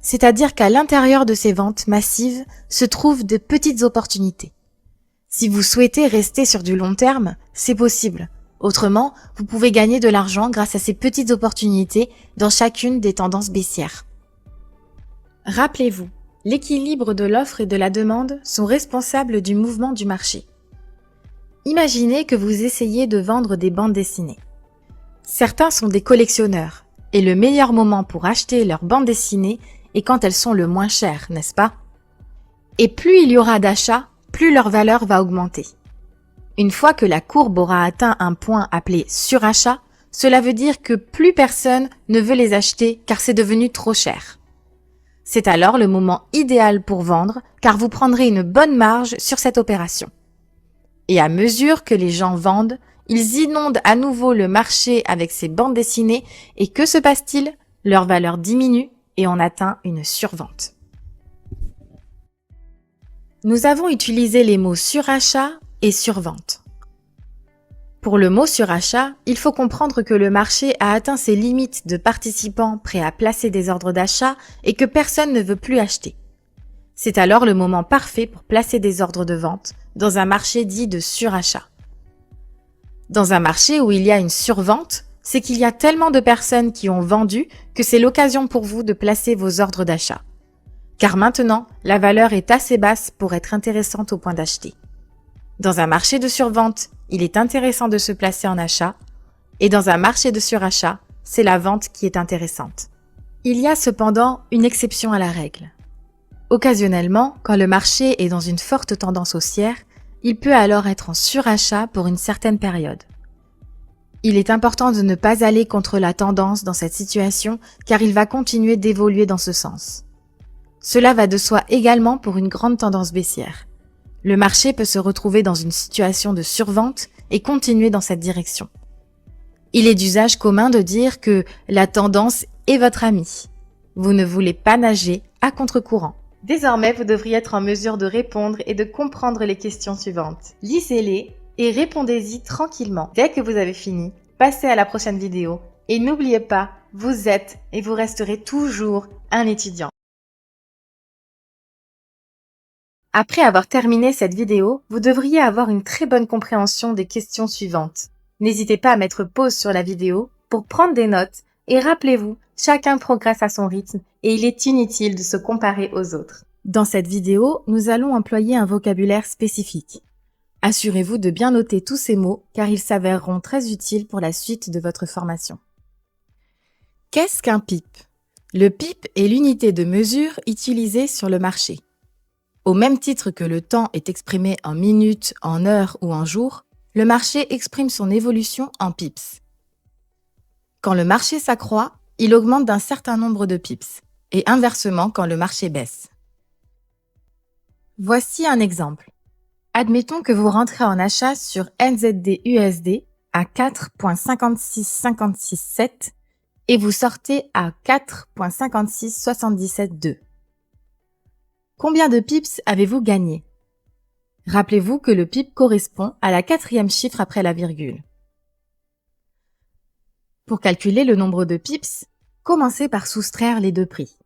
C'est-à-dire qu'à l'intérieur de ces ventes massives se trouvent de petites opportunités. Si vous souhaitez rester sur du long terme, c'est possible. Autrement, vous pouvez gagner de l'argent grâce à ces petites opportunités dans chacune des tendances baissières. Rappelez-vous, l'équilibre de l'offre et de la demande sont responsables du mouvement du marché. Imaginez que vous essayez de vendre des bandes dessinées. Certains sont des collectionneurs et le meilleur moment pour acheter leurs bandes dessinées est quand elles sont le moins chères, n'est-ce pas? Et plus il y aura d'achats, plus leur valeur va augmenter. Une fois que la courbe aura atteint un point appelé surachat, cela veut dire que plus personne ne veut les acheter car c'est devenu trop cher. C'est alors le moment idéal pour vendre car vous prendrez une bonne marge sur cette opération. Et à mesure que les gens vendent, ils inondent à nouveau le marché avec ces bandes dessinées et que se passe-t-il? Leur valeur diminue et on atteint une survente. Nous avons utilisé les mots surachat et survente. Pour le mot surachat, il faut comprendre que le marché a atteint ses limites de participants prêts à placer des ordres d'achat et que personne ne veut plus acheter. C'est alors le moment parfait pour placer des ordres de vente dans un marché dit de surachat. Dans un marché où il y a une survente, c'est qu'il y a tellement de personnes qui ont vendu que c'est l'occasion pour vous de placer vos ordres d'achat. Car maintenant, la valeur est assez basse pour être intéressante au point d'acheter. Dans un marché de survente, il est intéressant de se placer en achat, et dans un marché de surachat, c'est la vente qui est intéressante. Il y a cependant une exception à la règle. Occasionnellement, quand le marché est dans une forte tendance haussière, il peut alors être en surachat pour une certaine période. Il est important de ne pas aller contre la tendance dans cette situation car il va continuer d'évoluer dans ce sens. Cela va de soi également pour une grande tendance baissière. Le marché peut se retrouver dans une situation de survente et continuer dans cette direction. Il est d'usage commun de dire que la tendance est votre amie. Vous ne voulez pas nager à contre-courant. Désormais, vous devriez être en mesure de répondre et de comprendre les questions suivantes. Lisez-les et répondez-y tranquillement. Dès que vous avez fini, passez à la prochaine vidéo et n'oubliez pas, vous êtes et vous resterez toujours un étudiant. Après avoir terminé cette vidéo, vous devriez avoir une très bonne compréhension des questions suivantes. N'hésitez pas à mettre pause sur la vidéo pour prendre des notes et rappelez-vous, chacun progresse à son rythme et il est inutile de se comparer aux autres. Dans cette vidéo, nous allons employer un vocabulaire spécifique. Assurez-vous de bien noter tous ces mots car ils s'avéreront très utiles pour la suite de votre formation. Qu'est-ce qu'un PIP? Le PIP est l'unité de mesure utilisée sur le marché. Au même titre que le temps est exprimé en minutes, en heures ou en jours, le marché exprime son évolution en pips. Quand le marché s'accroît, il augmente d'un certain nombre de pips, et inversement quand le marché baisse. Voici un exemple. Admettons que vous rentrez en achat sur NZD/USD à 4.56567 et vous sortez à 4.56772. Combien de pips avez-vous gagné? Rappelez-vous que le pip correspond à la quatrième chiffre après la virgule. Pour calculer le nombre de pips, commencez par soustraire les deux prix.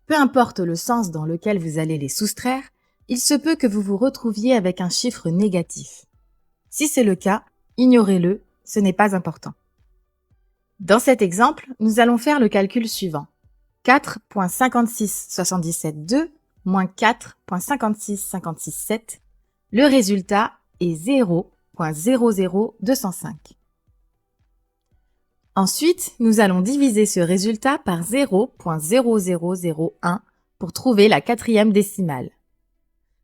Peu importe le sens dans lequel vous allez les soustraire, il se peut que vous vous retrouviez avec un chiffre négatif. Si c'est le cas, ignorez-le, ce n'est pas important. Dans cet exemple, nous allons faire le calcul suivant. 4.56772 moins 4.56567, le résultat est 0.00205. Ensuite, nous allons diviser ce résultat par 0.0001 pour trouver la quatrième décimale.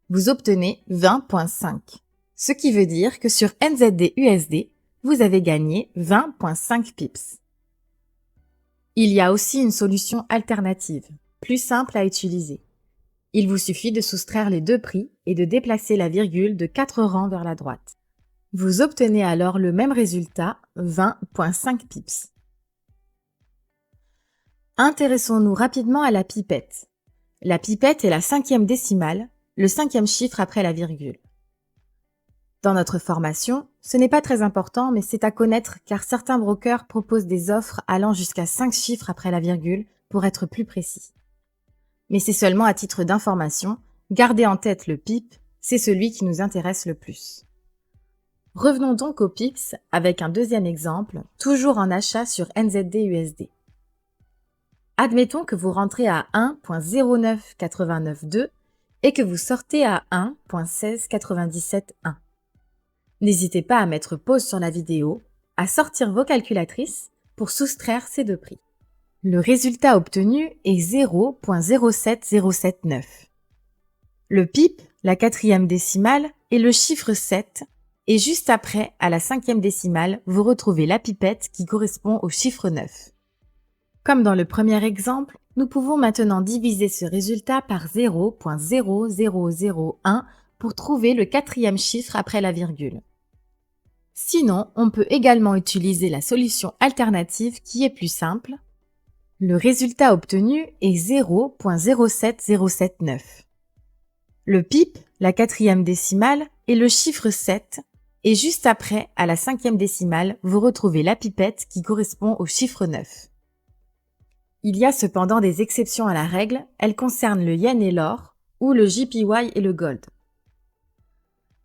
Vous obtenez 20.5, ce qui veut dire que sur NZD/USD, vous avez gagné 20.5 pips. Il y a aussi une solution alternative, plus simple à utiliser. Il vous suffit de soustraire les deux prix et de déplacer la virgule de 4 rangs vers la droite. Vous obtenez alors le même résultat, 20.5 pips. Intéressons-nous rapidement à la pipette. La pipette est la cinquième décimale, le cinquième chiffre après la virgule. Dans notre formation, ce n'est pas très important, mais c'est à connaître car certains brokers proposent des offres allant jusqu'à 5 chiffres après la virgule pour être plus précis. Mais c'est seulement à titre d'information, gardez en tête le PIP, c'est celui qui nous intéresse le plus. Revenons donc aux pips avec un deuxième exemple, toujours en achat sur NZD/USD. Admettons que vous rentrez à 1.09892 et que vous sortez à 1.16971. N'hésitez pas à mettre pause sur la vidéo, à sortir vos calculatrices pour soustraire ces deux prix. Le résultat obtenu est 0.07079. Le PIP, la quatrième décimale, est le chiffre 7 et juste après, à la cinquième décimale, vous retrouvez la pipette qui correspond au chiffre 9. Comme dans le premier exemple, nous pouvons maintenant diviser ce résultat par 0.0001 pour trouver le quatrième chiffre après la virgule. Sinon, on peut également utiliser la solution alternative qui est plus simple. Le résultat obtenu est 0.07079. Le PIP, la quatrième décimale, est le chiffre 7 et juste après, à la cinquième décimale, vous retrouvez la pipette qui correspond au chiffre 9. Il y a cependant des exceptions à la règle, elles concernent le yen et l'or ou le JPY et le gold.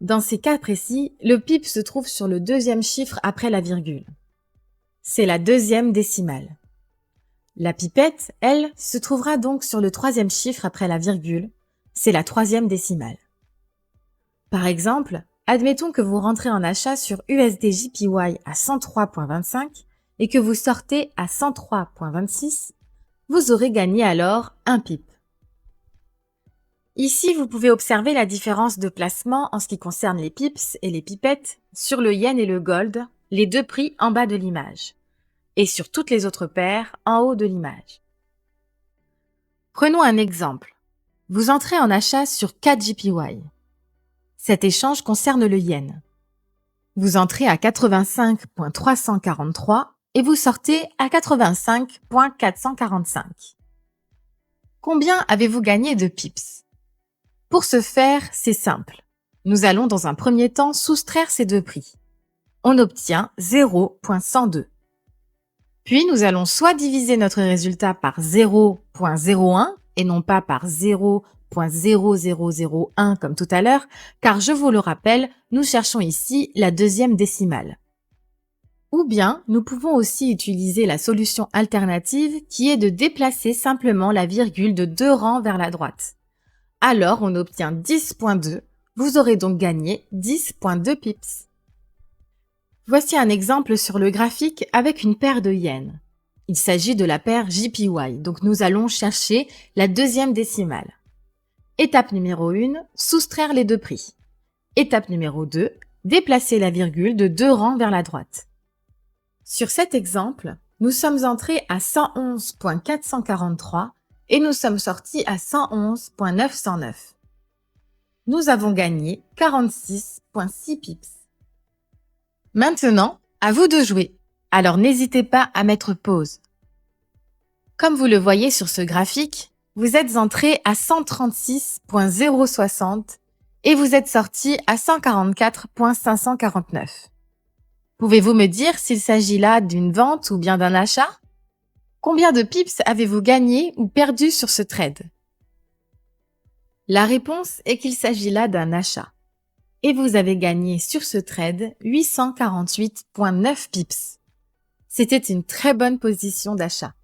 Dans ces cas précis, le PIP se trouve sur le deuxième chiffre après la virgule. C'est la deuxième décimale. La pipette, elle, se trouvera donc sur le troisième chiffre après la virgule, c'est la troisième décimale. Par exemple, admettons que vous rentrez en achat sur USD/JPY à 103.25 et que vous sortez à 103.26, vous aurez gagné alors un PIP. Ici, vous pouvez observer la différence de placement en ce qui concerne les pips et les pipettes sur le yen et le gold, les deux prix en bas de l'image, et sur toutes les autres paires en haut de l'image. Prenons un exemple. Vous entrez en achat sur 4 JPY. Cet échange concerne le yen. Vous entrez à 85.343 et vous sortez à 85.445. Combien avez-vous gagné de pips? Pour ce faire, c'est simple. Nous allons dans un premier temps soustraire ces deux prix. On obtient 0.102. Puis nous allons soit diviser notre résultat par 0.01 et non pas par 0.0001 comme tout à l'heure, car je vous le rappelle, nous cherchons ici la deuxième décimale. Ou bien, nous pouvons aussi utiliser la solution alternative qui est de déplacer simplement la virgule de 2 rangs vers la droite. Alors, on obtient 10.2. Vous aurez donc gagné 10.2 pips. Voici un exemple sur le graphique avec une paire de yens. Il s'agit de la paire JPY, donc nous allons chercher la deuxième décimale. Étape numéro 1, soustraire les deux prix. Étape numéro 2, déplacer la virgule de 2 rangs vers la droite. Sur cet exemple, nous sommes entrés à 111.443 et nous sommes sortis à 111.909. Nous avons gagné 46.6 pips. Maintenant, à vous de jouer. Alors n'hésitez pas à mettre pause. Comme vous le voyez sur ce graphique, vous êtes entré à 136.060 et vous êtes sorti à 144.549. Pouvez-vous me dire s'il s'agit là d'une vente ou bien d'un achat? Combien de pips avez-vous gagné ou perdu sur ce trade? La réponse est qu'il s'agit là d'un achat. Et vous avez gagné sur ce trade 848.9 pips. C'était une très bonne position d'achat.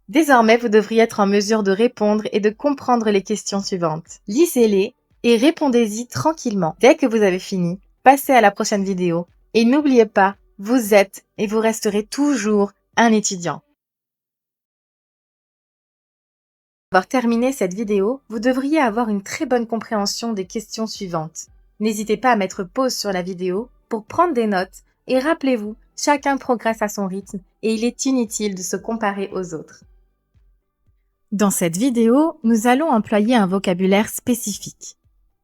Désormais, vous devriez être en mesure de répondre et de comprendre les questions suivantes. Lisez-les et répondez-y tranquillement. Dès que vous avez fini, passez à la prochaine vidéo. Et n'oubliez pas, vous êtes et vous resterez toujours un étudiant. Pour avoir terminé cette vidéo, vous devriez avoir une très bonne compréhension des questions suivantes. N'hésitez pas à mettre pause sur la vidéo pour prendre des notes et rappelez-vous, chacun progresse à son rythme et il est inutile de se comparer aux autres. Dans cette vidéo, nous allons employer un vocabulaire spécifique.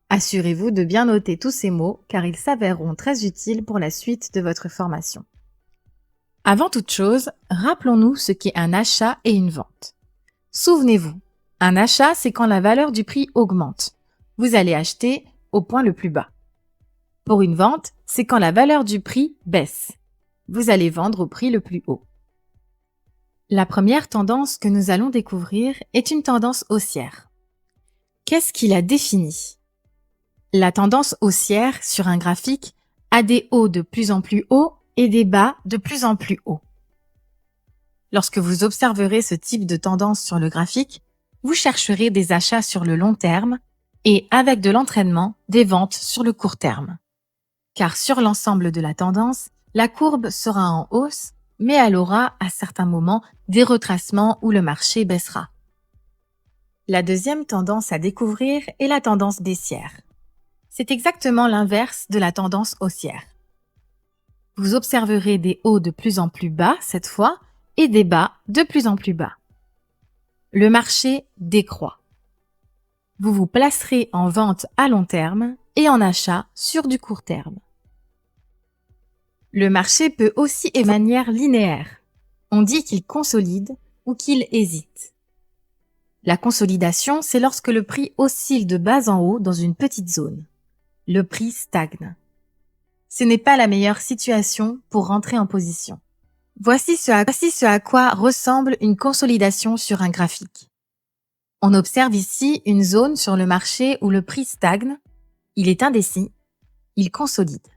Assurez-vous de bien noter tous ces mots car ils s'avéreront très utiles pour la suite de votre formation. Avant toute chose, rappelons-nous ce qu'est un achat et une vente. Souvenez-vous, un achat, c'est quand la valeur du prix augmente. Vous allez acheter au point le plus bas. Pour une vente, c'est quand la valeur du prix baisse. Vous allez vendre au prix le plus haut. La première tendance que nous allons découvrir est une tendance haussière. Qu'est-ce qui la définit? La tendance haussière sur un graphique a des hauts de plus en plus hauts et des bas de plus en plus hauts. Lorsque vous observerez ce type de tendance sur le graphique, vous chercherez des achats sur le long terme et, avec de l'entraînement, des ventes sur le court terme. Car sur l'ensemble de la tendance, la courbe sera en hausse, mais elle aura à certains moments des retracements où le marché baissera. La deuxième tendance à découvrir est la tendance baissière. C'est exactement l'inverse de la tendance haussière. Vous observerez des hauts de plus en plus bas cette fois et des bas de plus en plus bas. Le marché décroît. Vous vous placerez en vente à long terme et en achat sur du court terme. Le marché peut aussi être de manière linéaire. On dit qu'il consolide ou qu'il hésite. La consolidation, c'est lorsque le prix oscille de bas en haut dans une petite zone. Le prix stagne. Ce n'est pas la meilleure situation pour rentrer en position. Voici ce à quoi ressemble une consolidation sur un graphique. On observe ici une zone sur le marché où le prix stagne, il est indécis, il consolide.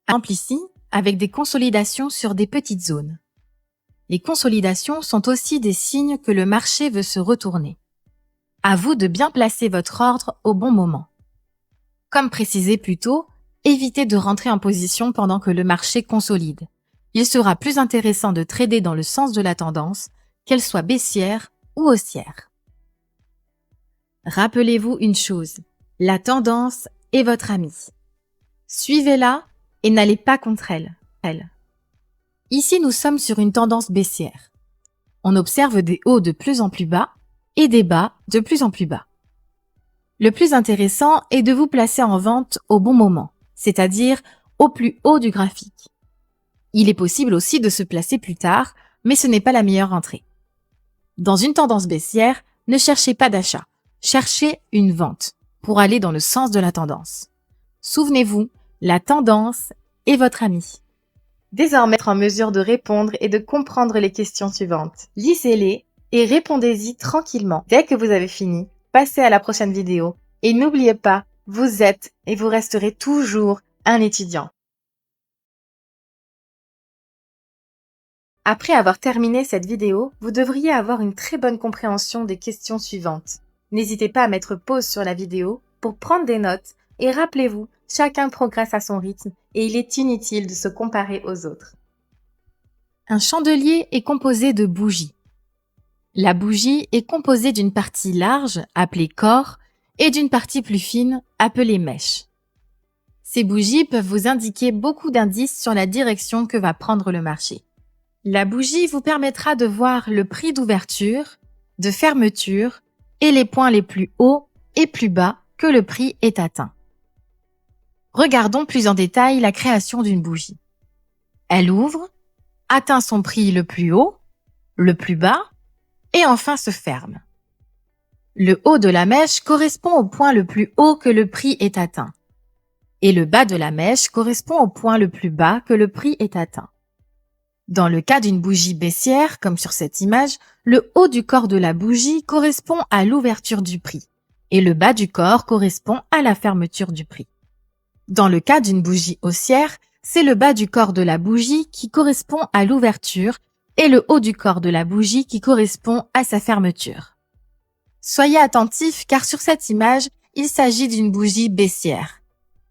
Exemple ici, avec des consolidations sur des petites zones. Les consolidations sont aussi des signes que le marché veut se retourner. À vous de bien placer votre ordre au bon moment. Comme précisé plus tôt, évitez de rentrer en position pendant que le marché consolide. Il sera plus intéressant de trader dans le sens de la tendance, qu'elle soit baissière ou haussière. Rappelez-vous une chose, la tendance est votre amie. Suivez-la et n'allez pas contre elle. Ici, nous sommes sur une tendance baissière. On observe des hauts de plus en plus bas et des bas de plus en plus bas. Le plus intéressant est de vous placer en vente au bon moment, c'est-à-dire au plus haut du graphique. Il est possible aussi de se placer plus tard, mais ce n'est pas la meilleure entrée. Dans une tendance baissière, ne cherchez pas d'achat, cherchez une vente pour aller dans le sens de la tendance. Souvenez-vous, la tendance est votre ami. Désormais, être en mesure de répondre et de comprendre les questions suivantes. Lisez-les et répondez-y tranquillement. Dès que vous avez fini, passez à la prochaine vidéo et n'oubliez pas, vous êtes et vous resterez toujours un étudiant. Après avoir terminé cette vidéo, vous devriez avoir une très bonne compréhension des questions suivantes. N'hésitez pas à mettre pause sur la vidéo pour prendre des notes et rappelez-vous, chacun progresse à son rythme et il est inutile de se comparer aux autres. Un chandelier est composé de bougies. La bougie est composée d'une partie large, appelée corps, et d'une partie plus fine, appelée mèche. Ces bougies peuvent vous indiquer beaucoup d'indices sur la direction que va prendre le marché. La bougie vous permettra de voir le prix d'ouverture, de fermeture et les points les plus hauts et plus bas que le prix est atteint. Regardons plus en détail la création d'une bougie. Elle ouvre, atteint son prix le plus haut, le plus bas et enfin se ferme. Le haut de la mèche correspond au point le plus haut que le prix est atteint et le bas de la mèche correspond au point le plus bas que le prix est atteint. Dans le cas d'une bougie baissière, comme sur cette image, le haut du corps de la bougie correspond à l'ouverture du prix et le bas du corps correspond à la fermeture du prix. Dans le cas d'une bougie haussière, c'est le bas du corps de la bougie qui correspond à l'ouverture et le haut du corps de la bougie qui correspond à sa fermeture. Soyez attentifs car sur cette image, il s'agit d'une bougie baissière.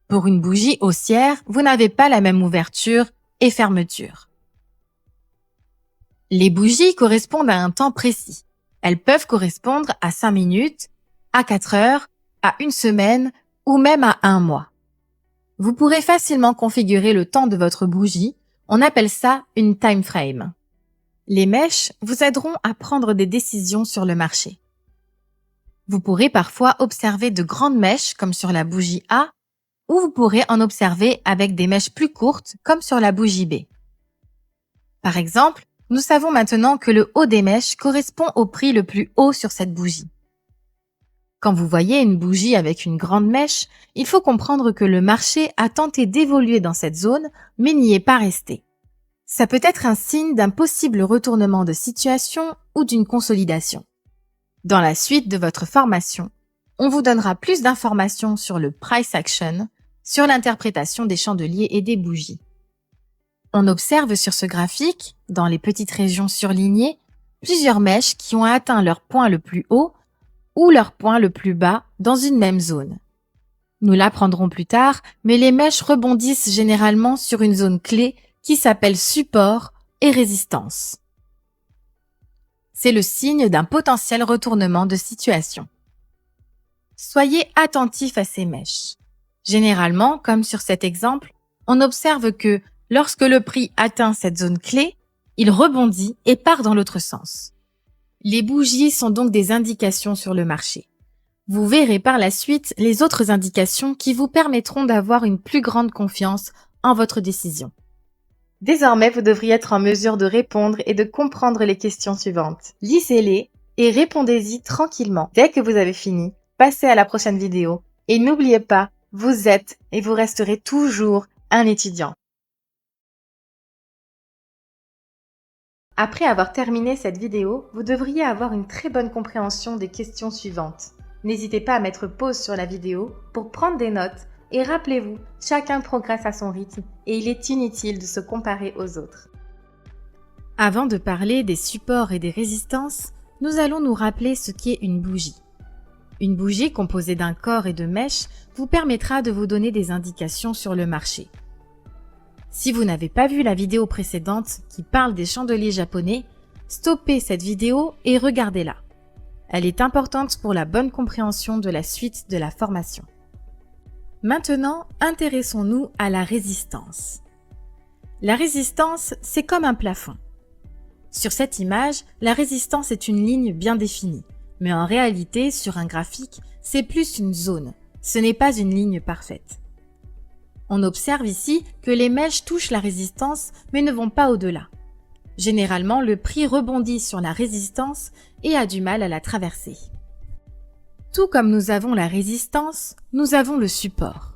Pour une bougie haussière, vous n'avez pas la même ouverture et fermeture. Les bougies correspondent à un temps précis. Elles peuvent correspondre à 5 minutes, à 4 heures, à une semaine ou même à 1 mois. Vous pourrez facilement configurer le temps de votre bougie, on appelle ça une time frame. Les mèches vous aideront à prendre des décisions sur le marché. Vous pourrez parfois observer de grandes mèches comme sur la bougie A, ou vous pourrez en observer avec des mèches plus courtes comme sur la bougie B. Par exemple, nous savons maintenant que le haut des mèches correspond au prix le plus haut sur cette bougie. Quand vous voyez une bougie avec une grande mèche, il faut comprendre que le marché a tenté d'évoluer dans cette zone, mais n'y est pas resté. Ça peut être un signe d'un possible retournement de situation ou d'une consolidation. Dans la suite de votre formation, on vous donnera plus d'informations sur le price action, sur l'interprétation des chandeliers et des bougies. On observe sur ce graphique, dans les petites régions surlignées, plusieurs mèches qui ont atteint leur point le plus haut ou leur point le plus bas dans une même zone. Nous l'apprendrons plus tard, mais les mèches rebondissent généralement sur une zone clé qui s'appelle support et résistance. C'est le signe d'un potentiel retournement de situation. Soyez attentifs à ces mèches. Généralement, comme sur cet exemple, on observe que lorsque le prix atteint cette zone clé, il rebondit et part dans l'autre sens. Les bougies sont donc des indications sur le marché. Vous verrez par la suite les autres indications qui vous permettront d'avoir une plus grande confiance en votre décision. Désormais, vous devriez être en mesure de répondre et de comprendre les questions suivantes. Lisez-les et répondez-y tranquillement. Dès que vous avez fini, passez à la prochaine vidéo et n'oubliez pas, vous êtes et vous resterez toujours un étudiant. Après avoir terminé cette vidéo, vous devriez avoir une très bonne compréhension des questions suivantes. N'hésitez pas à mettre pause sur la vidéo pour prendre des notes et rappelez-vous, chacun progresse à son rythme et il est inutile de se comparer aux autres. Avant de parler des supports et des résistances, nous allons nous rappeler ce qu'est une bougie. Une bougie composée d'un corps et de mèches vous permettra de vous donner des indications sur le marché. Si vous n'avez pas vu la vidéo précédente qui parle des chandeliers japonais, stoppez cette vidéo et regardez-la. Elle est importante pour la bonne compréhension de la suite de la formation. Maintenant, intéressons-nous à la résistance. La résistance, c'est comme un plafond. Sur cette image, la résistance est une ligne bien définie. Mais en réalité, sur un graphique, c'est plus une zone, ce n'est pas une ligne parfaite. On observe ici que les mèches touchent la résistance mais ne vont pas au-delà. Généralement, le prix rebondit sur la résistance et a du mal à la traverser. Tout comme nous avons la résistance, nous avons le support.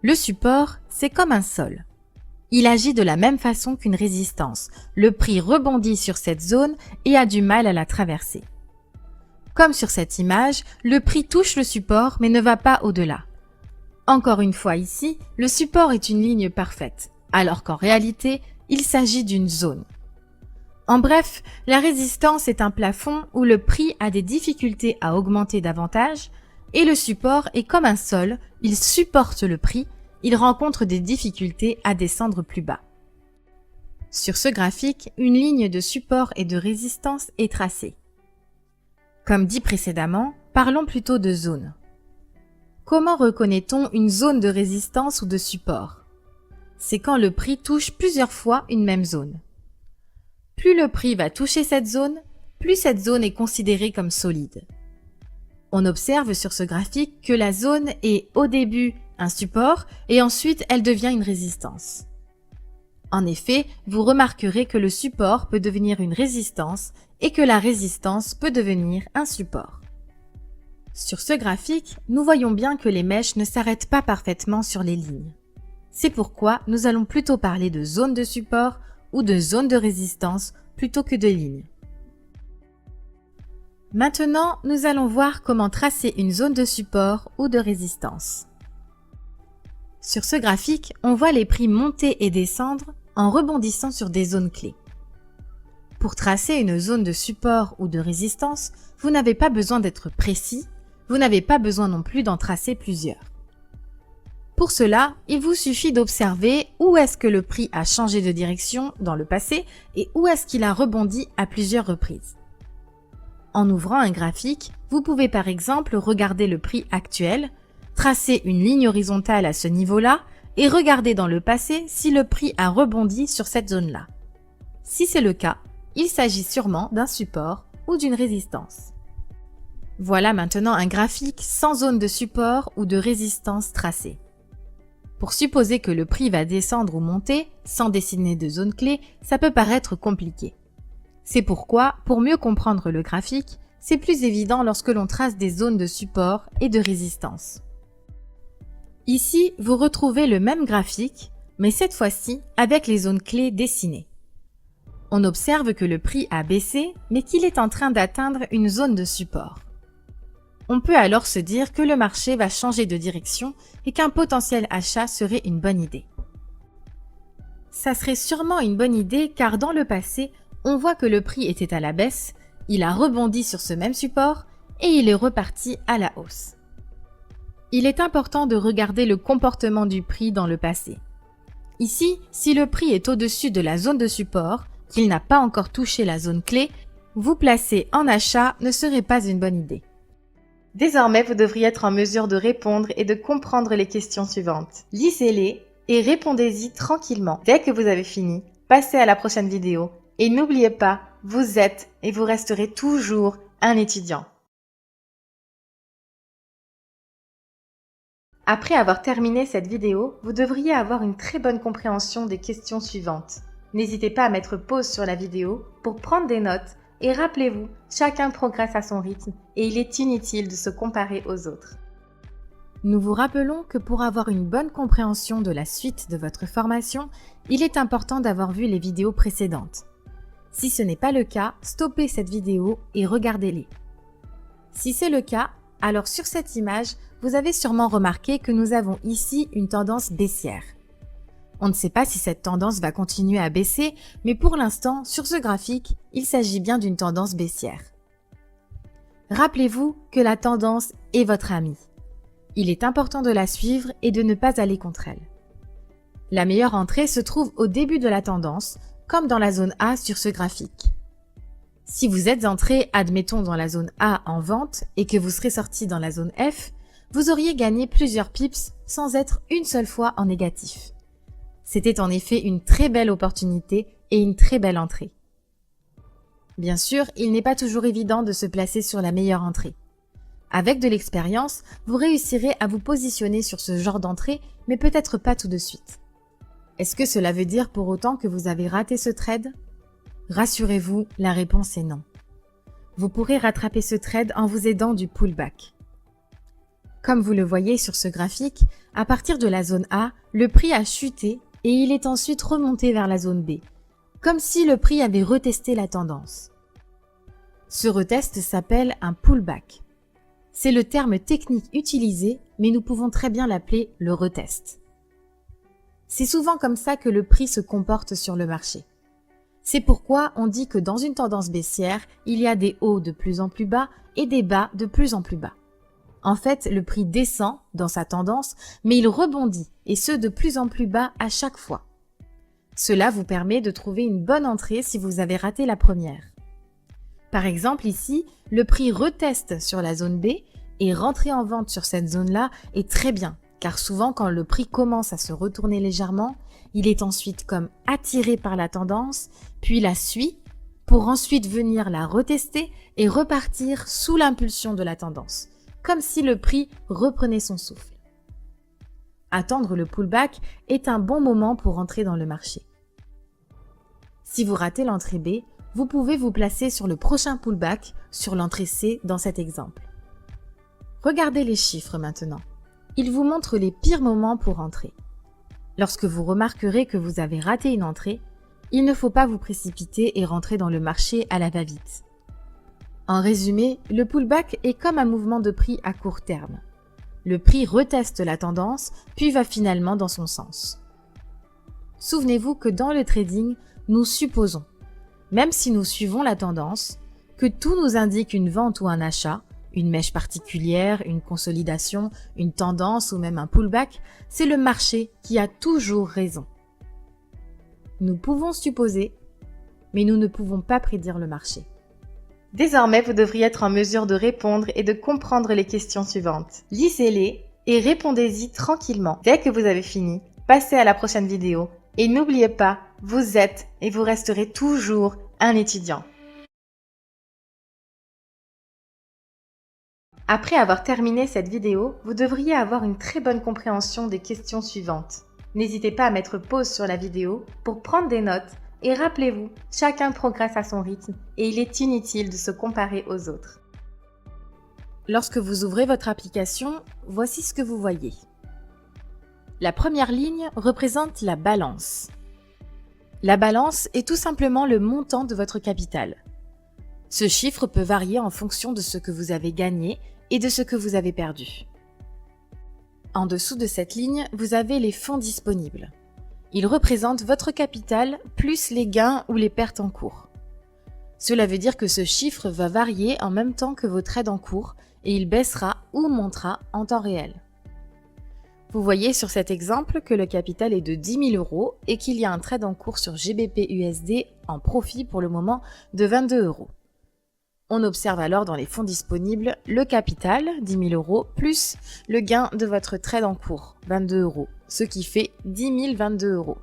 Le support, c'est comme un sol. Il agit de la même façon qu'une résistance. Le prix rebondit sur cette zone et a du mal à la traverser. Comme sur cette image, le prix touche le support mais ne va pas au-delà. Encore une fois ici, le support est une ligne parfaite, alors qu'en réalité, il s'agit d'une zone. En bref, la résistance est un plafond où le prix a des difficultés à augmenter davantage et le support est comme un sol, il supporte le prix, il rencontre des difficultés à descendre plus bas. Sur ce graphique, une ligne de support et de résistance est tracée. Comme dit précédemment, parlons plutôt de zone. Comment reconnaît-on une zone de résistance ou de support? C'est quand le prix touche plusieurs fois une même zone. Plus le prix va toucher cette zone, plus cette zone est considérée comme solide. On observe sur ce graphique que la zone est au début un support et ensuite elle devient une résistance. En effet, vous remarquerez que le support peut devenir une résistance et que la résistance peut devenir un support. Sur ce graphique, nous voyons bien que les mèches ne s'arrêtent pas parfaitement sur les lignes. C'est pourquoi nous allons plutôt parler de zone de support ou de zone de résistance plutôt que de lignes. Maintenant, nous allons voir comment tracer une zone de support ou de résistance. Sur ce graphique, on voit les prix monter et descendre en rebondissant sur des zones clés. Pour tracer une zone de support ou de résistance, vous n'avez pas besoin d'être précis, vous n'avez pas besoin non plus d'en tracer plusieurs. Pour cela, il vous suffit d'observer où est-ce que le prix a changé de direction dans le passé et où est-ce qu'il a rebondi à plusieurs reprises. En ouvrant un graphique, vous pouvez par exemple regarder le prix actuel, tracer une ligne horizontale à ce niveau-là et regarder dans le passé si le prix a rebondi sur cette zone-là. Si c'est le cas, il s'agit sûrement d'un support ou d'une résistance. Voilà maintenant un graphique sans zone de support ou de résistance tracée. Pour supposer que le prix va descendre ou monter, sans dessiner de zone clé, ça peut paraître compliqué. C'est pourquoi, pour mieux comprendre le graphique, c'est plus évident lorsque l'on trace des zones de support et de résistance. Ici, vous retrouvez le même graphique, mais cette fois-ci avec les zones clés dessinées. On observe que le prix a baissé, mais qu'il est en train d'atteindre une zone de support. On peut alors se dire que le marché va changer de direction et qu'un potentiel achat serait une bonne idée. Ça serait sûrement une bonne idée car dans le passé, on voit que le prix était à la baisse, il a rebondi sur ce même support et il est reparti à la hausse. Il est important de regarder le comportement du prix dans le passé. Ici, si le prix est au-dessus de la zone de support, qu'il n'a pas encore touché la zone clé, vous placer en achat ne serait pas une bonne idée. Désormais, vous devriez être en mesure de répondre et de comprendre les questions suivantes. Lisez-les et répondez-y tranquillement. Dès que vous avez fini, passez à la prochaine vidéo et n'oubliez pas, vous êtes et vous resterez toujours un étudiant. Après avoir terminé cette vidéo, vous devriez avoir une très bonne compréhension des questions suivantes. N'hésitez pas à mettre pause sur la vidéo pour prendre des notes et rappelez-vous, chacun progresse à son rythme et il est inutile de se comparer aux autres. Nous vous rappelons que pour avoir une bonne compréhension de la suite de votre formation, il est important d'avoir vu les vidéos précédentes. Si ce n'est pas le cas, stoppez cette vidéo et regardez-les. Si c'est le cas, alors sur cette image, vous avez sûrement remarqué que nous avons ici une tendance baissière. On ne sait pas si cette tendance va continuer à baisser, mais pour l'instant, sur ce graphique, il s'agit bien d'une tendance baissière. Rappelez-vous que la tendance est votre amie. Il est important de la suivre et de ne pas aller contre elle. La meilleure entrée se trouve au début de la tendance, comme dans la zone A sur ce graphique. Si vous êtes entré, admettons, dans la zone A en vente et que vous serez sorti dans la zone F, vous auriez gagné plusieurs pips sans être une seule fois en négatif. C'était en effet une très belle opportunité et une très belle entrée. Bien sûr, il n'est pas toujours évident de se placer sur la meilleure entrée. Avec de l'expérience, vous réussirez à vous positionner sur ce genre d'entrée, mais peut-être pas tout de suite. Est-ce que cela veut dire pour autant que vous avez raté ce trade? Rassurez-vous, la réponse est non. Vous pourrez rattraper ce trade en vous aidant du pullback. Comme vous le voyez sur ce graphique, à partir de la zone A, le prix a chuté et il est ensuite remonté vers la zone B, comme si le prix avait retesté la tendance. Ce retest s'appelle un pullback. C'est le terme technique utilisé, mais nous pouvons très bien l'appeler le retest. C'est souvent comme ça que le prix se comporte sur le marché. C'est pourquoi on dit que dans une tendance baissière, il y a des hauts de plus en plus bas et des bas de plus en plus bas. En fait, le prix descend dans sa tendance, mais il rebondit, et ce de plus en plus bas à chaque fois. Cela vous permet de trouver une bonne entrée si vous avez raté la première. Par exemple ici, le prix reteste sur la zone B et rentrer en vente sur cette zone-là est très bien, car souvent quand le prix commence à se retourner légèrement, il est ensuite comme attiré par la tendance, puis la suit, pour ensuite venir la retester et repartir sous l'impulsion de la tendance, comme si le prix reprenait son souffle. Attendre le pullback est un bon moment pour entrer dans le marché. Si vous ratez l'entrée B, vous pouvez vous placer sur le prochain pullback sur l'entrée C dans cet exemple. Regardez les chiffres maintenant. Ils vous montrent les pires moments pour entrer. Lorsque vous remarquerez que vous avez raté une entrée, il ne faut pas vous précipiter et rentrer dans le marché à la va-vite. En résumé, le pullback est comme un mouvement de prix à court terme. Le prix reteste la tendance, puis va finalement dans son sens. Souvenez-vous que dans le trading, nous supposons, même si nous suivons la tendance, que tout nous indique une vente ou un achat, une mèche particulière, une consolidation, une tendance ou même un pullback, c'est le marché qui a toujours raison. Nous pouvons supposer, mais nous ne pouvons pas prédire le marché. Désormais, vous devriez être en mesure de répondre et de comprendre les questions suivantes. Lisez-les et répondez-y tranquillement. Dès que vous avez fini, passez à la prochaine vidéo et n'oubliez pas, vous êtes et vous resterez toujours un étudiant. Après avoir terminé cette vidéo, vous devriez avoir une très bonne compréhension des questions suivantes. N'hésitez pas à mettre pause sur la vidéo pour prendre des notes et rappelez-vous, chacun progresse à son rythme et il est inutile de se comparer aux autres. Lorsque vous ouvrez votre application, voici ce que vous voyez. La première ligne représente la balance. La balance est tout simplement le montant de votre capital. Ce chiffre peut varier en fonction de ce que vous avez gagné et de ce que vous avez perdu. En dessous de cette ligne, vous avez les fonds disponibles. Ils représentent votre capital plus les gains ou les pertes en cours. Cela veut dire que ce chiffre va varier en même temps que vos trades en cours et il baissera ou montera en temps réel. Vous voyez sur cet exemple que le capital est de 10 000 € et qu'il y a un trade en cours sur GBP/USD en profit pour le moment de 22 €. On observe alors dans les fonds disponibles le capital, 10 000 € plus le gain de votre trade en cours, 22 €, ce qui fait 10 022 €.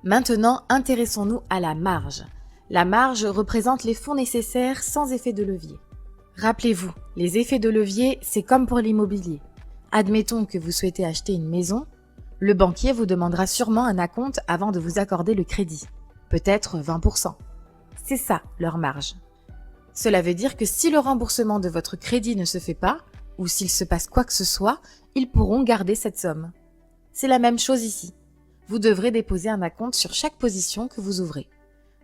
Maintenant, intéressons-nous à la marge. La marge représente les fonds nécessaires sans effet de levier. Rappelez-vous, les effets de levier, c'est comme pour l'immobilier. Admettons que vous souhaitez acheter une maison, le banquier vous demandera sûrement un acompte avant de vous accorder le crédit, peut-être 20%. C'est ça leur marge. Cela veut dire que si le remboursement de votre crédit ne se fait pas, ou s'il se passe quoi que ce soit, ils pourront garder cette somme. C'est la même chose ici. Vous devrez déposer un acompte sur chaque position que vous ouvrez.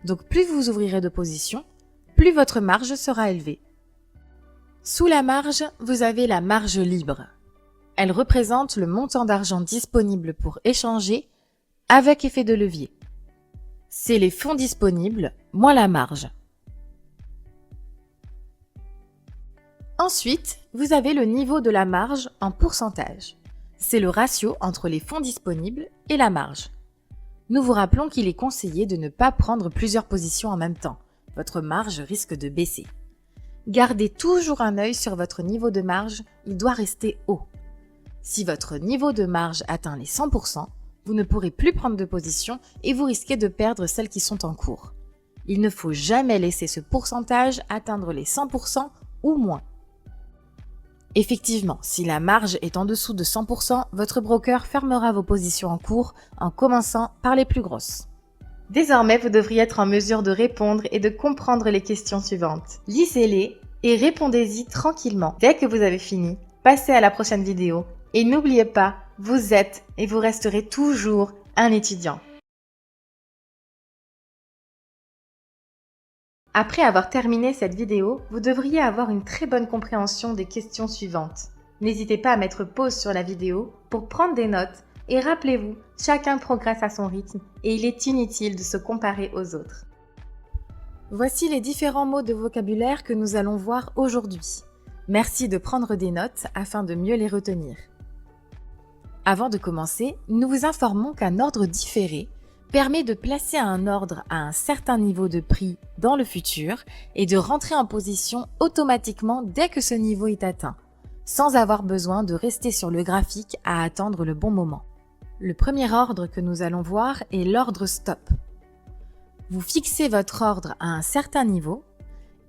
Donc plus vous ouvrirez de positions, plus votre marge sera élevée. Sous la marge, vous avez la marge libre. Elle représente le montant d'argent disponible pour échanger avec effet de levier. C'est les fonds disponibles moins la marge. Ensuite, vous avez le niveau de la marge en pourcentage. C'est le ratio entre les fonds disponibles et la marge. Nous vous rappelons qu'il est conseillé de ne pas prendre plusieurs positions en même temps. Votre marge risque de baisser. Gardez toujours un œil sur votre niveau de marge, il doit rester haut. Si votre niveau de marge atteint les 100%, vous ne pourrez plus prendre de position et vous risquez de perdre celles qui sont en cours. Il ne faut jamais laisser ce pourcentage atteindre les 100% ou moins. Effectivement, si la marge est en dessous de 100%, votre broker fermera vos positions en cours en commençant par les plus grosses. Désormais, vous devriez être en mesure de répondre et de comprendre les questions suivantes. Lisez-les et répondez-y tranquillement. Dès que vous avez fini, passez à la prochaine vidéo et n'oubliez pas, vous êtes et vous resterez toujours un étudiant. Après avoir terminé cette vidéo, vous devriez avoir une très bonne compréhension des questions suivantes. N'hésitez pas à mettre pause sur la vidéo pour prendre des notes et rappelez-vous, chacun progresse à son rythme et il est inutile de se comparer aux autres. Voici les différents mots de vocabulaire que nous allons voir aujourd'hui. Merci de prendre des notes afin de mieux les retenir. Avant de commencer, nous vous informons qu'un ordre différé permet de placer un ordre à un certain niveau de prix dans le futur et de rentrer en position automatiquement dès que ce niveau est atteint, sans avoir besoin de rester sur le graphique à attendre le bon moment. Le premier ordre que nous allons voir est l'ordre stop. Vous fixez votre ordre à un certain niveau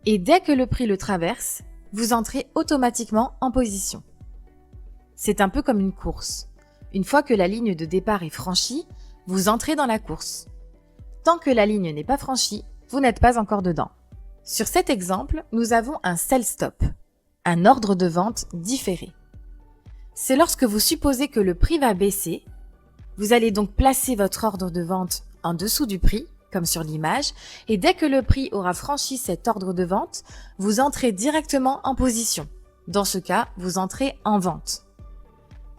et dès que le prix le traverse, vous entrez automatiquement en position. C'est un peu comme une course. Une fois que la ligne de départ est franchie, vous entrez dans la course. Tant que la ligne n'est pas franchie, vous n'êtes pas encore dedans. Sur cet exemple, nous avons un sell stop, un ordre de vente différé. C'est lorsque vous supposez que le prix va baisser, vous allez donc placer votre ordre de vente en dessous du prix, comme sur l'image, et dès que le prix aura franchi cet ordre de vente, vous entrez directement en position. Dans ce cas, vous entrez en vente.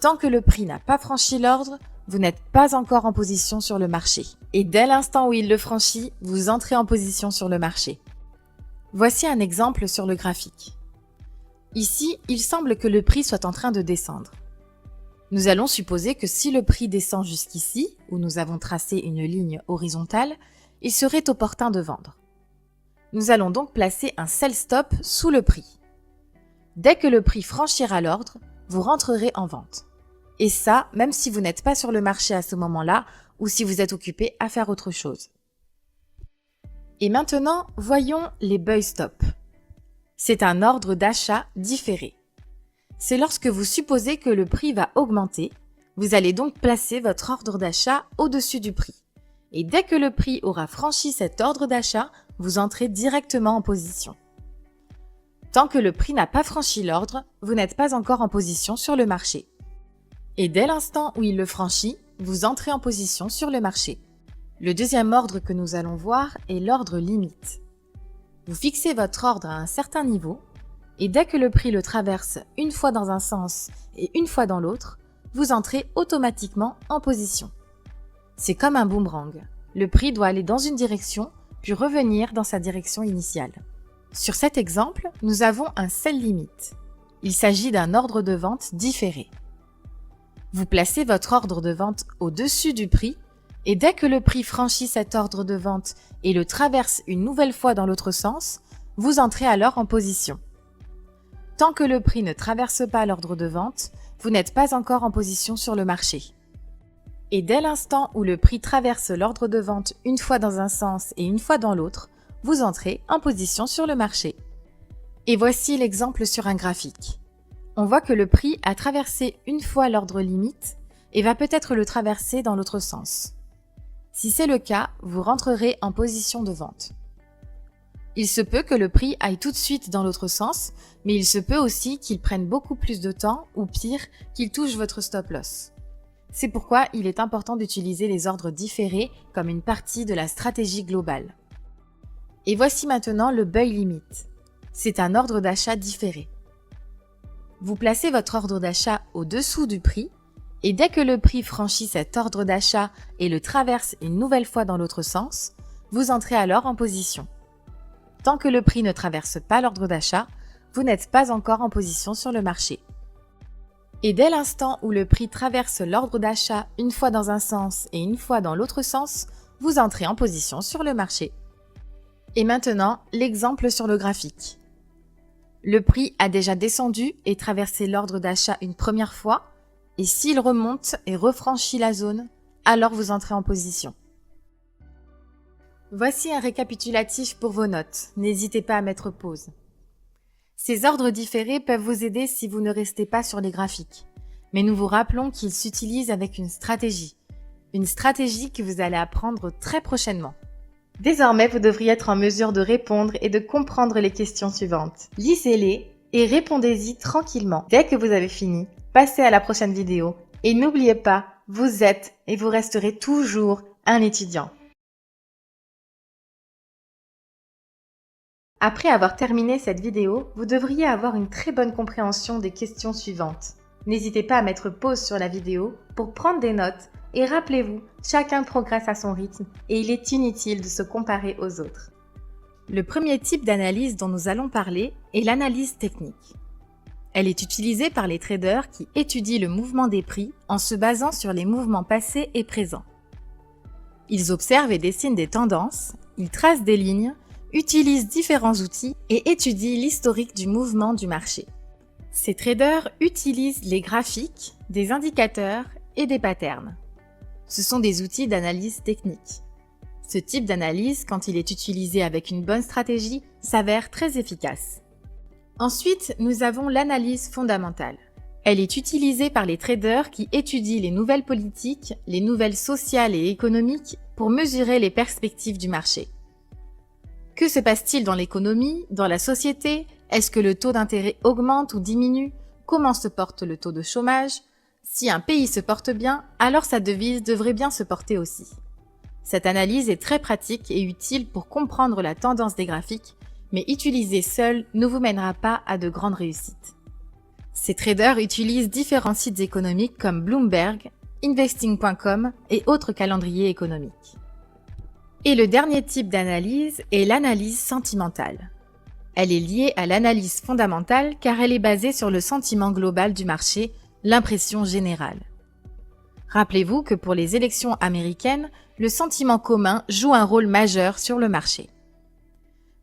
Tant que le prix n'a pas franchi l'ordre, vous n'êtes pas encore en position sur le marché. Et dès l'instant où il le franchit, vous entrez en position sur le marché. Voici un exemple sur le graphique. Ici, il semble que le prix soit en train de descendre. Nous allons supposer que si le prix descend jusqu'ici, où nous avons tracé une ligne horizontale, il serait opportun de vendre. Nous allons donc placer un sell stop sous le prix. Dès que le prix franchira l'ordre, vous rentrerez en vente. Et ça, même si vous n'êtes pas sur le marché à ce moment-là ou si vous êtes occupé à faire autre chose. Et maintenant, voyons les buy stop. C'est un ordre d'achat différé. C'est lorsque vous supposez que le prix va augmenter, vous allez donc placer votre ordre d'achat au-dessus du prix. Et dès que le prix aura franchi cet ordre d'achat, vous entrez directement en position. Tant que le prix n'a pas franchi l'ordre, vous n'êtes pas encore en position sur le marché. Et dès l'instant où il le franchit, vous entrez en position sur le marché. Le deuxième ordre que nous allons voir est l'ordre limite. Vous fixez votre ordre à un certain niveau, et dès que le prix le traverse une fois dans un sens et une fois dans l'autre, vous entrez automatiquement en position. C'est comme un boomerang. Le prix doit aller dans une direction, puis revenir dans sa direction initiale. Sur cet exemple, nous avons un sell limit. Il s'agit d'un ordre de vente différé. Vous placez votre ordre de vente au-dessus du prix et dès que le prix franchit cet ordre de vente et le traverse une nouvelle fois dans l'autre sens, vous entrez alors en position. Tant que le prix ne traverse pas l'ordre de vente, vous n'êtes pas encore en position sur le marché. Et dès l'instant où le prix traverse l'ordre de vente une fois dans un sens et une fois dans l'autre, vous entrez en position sur le marché. Et voici l'exemple sur un graphique. On voit que le prix a traversé une fois l'ordre limite et va peut-être le traverser dans l'autre sens. Si c'est le cas, vous rentrerez en position de vente. Il se peut que le prix aille tout de suite dans l'autre sens, mais il se peut aussi qu'il prenne beaucoup plus de temps ou pire, qu'il touche votre stop loss. C'est pourquoi il est important d'utiliser les ordres différés comme une partie de la stratégie globale. Et voici maintenant le buy limit. C'est un ordre d'achat différé. Vous placez votre ordre d'achat au-dessous du prix et dès que le prix franchit cet ordre d'achat et le traverse une nouvelle fois dans l'autre sens, vous entrez alors en position. Tant que le prix ne traverse pas l'ordre d'achat, vous n'êtes pas encore en position sur le marché. Et dès l'instant où le prix traverse l'ordre d'achat une fois dans un sens et une fois dans l'autre sens, vous entrez en position sur le marché. Et maintenant, l'exemple sur le graphique. Le prix a déjà descendu et traversé l'ordre d'achat une première fois, et s'il remonte et refranchit la zone, alors vous entrez en position. Voici un récapitulatif pour vos notes. N'hésitez pas à mettre pause. Ces ordres différés peuvent vous aider si vous ne restez pas sur les graphiques. Mais nous vous rappelons qu'ils s'utilisent avec une stratégie. Une stratégie que vous allez apprendre très prochainement. Désormais, vous devriez être en mesure de répondre et de comprendre les questions suivantes. Lisez-les et répondez-y tranquillement. Dès que vous avez fini, passez à la prochaine vidéo. Et n'oubliez pas, vous êtes et vous resterez toujours un étudiant. Après avoir terminé cette vidéo, vous devriez avoir une très bonne compréhension des questions suivantes. N'hésitez pas à mettre pause sur la vidéo pour prendre des notes et rappelez-vous, chacun progresse à son rythme et il est inutile de se comparer aux autres. Le premier type d'analyse dont nous allons parler est l'analyse technique. Elle est utilisée par les traders qui étudient le mouvement des prix en se basant sur les mouvements passés et présents. Ils observent et dessinent des tendances, ils tracent des lignes, utilisent différents outils et étudient l'historique du mouvement du marché. Ces traders utilisent les graphiques, des indicateurs et des patterns. Ce sont des outils d'analyse technique. Ce type d'analyse, quand il est utilisé avec une bonne stratégie, s'avère très efficace. Ensuite, nous avons l'analyse fondamentale. Elle est utilisée par les traders qui étudient les nouvelles politiques, les nouvelles sociales et économiques pour mesurer les perspectives du marché. Que se passe-t-il dans l'économie, dans la société? Est-ce que le taux d'intérêt augmente ou diminue? Comment se porte le taux de chômage? Si un pays se porte bien, alors sa devise devrait bien se porter aussi. Cette analyse est très pratique et utile pour comprendre la tendance des graphiques, mais utiliser seule ne vous mènera pas à de grandes réussites. Ces traders utilisent différents sites économiques comme Bloomberg, Investing.com et autres calendriers économiques. Et le dernier type d'analyse est l'analyse sentimentale. Elle est liée à l'analyse fondamentale car elle est basée sur le sentiment global du marché, l'impression générale. Rappelez-vous que pour les élections américaines, le sentiment commun joue un rôle majeur sur le marché.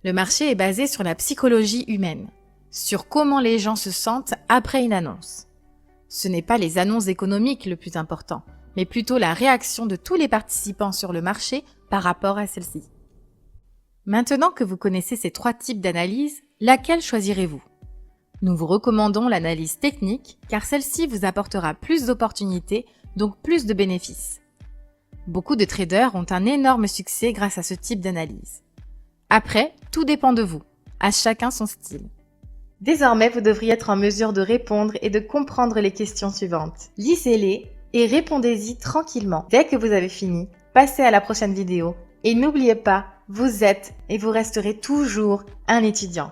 Le marché est basé sur la psychologie humaine, sur comment les gens se sentent après une annonce. Ce n'est pas les annonces économiques le plus important, mais plutôt la réaction de tous les participants sur le marché par rapport à celle-ci. Maintenant que vous connaissez ces trois types d'analyse, laquelle choisirez-vous? Nous vous recommandons l'analyse technique car celle-ci vous apportera plus d'opportunités, donc plus de bénéfices. Beaucoup de traders ont un énorme succès grâce à ce type d'analyse. Après, tout dépend de vous, à chacun son style. Désormais, vous devriez être en mesure de répondre et de comprendre les questions suivantes. Lisez-les et répondez-y tranquillement. Dès que vous avez fini, passez à la prochaine vidéo et n'oubliez pas, vous êtes et vous resterez toujours un étudiant.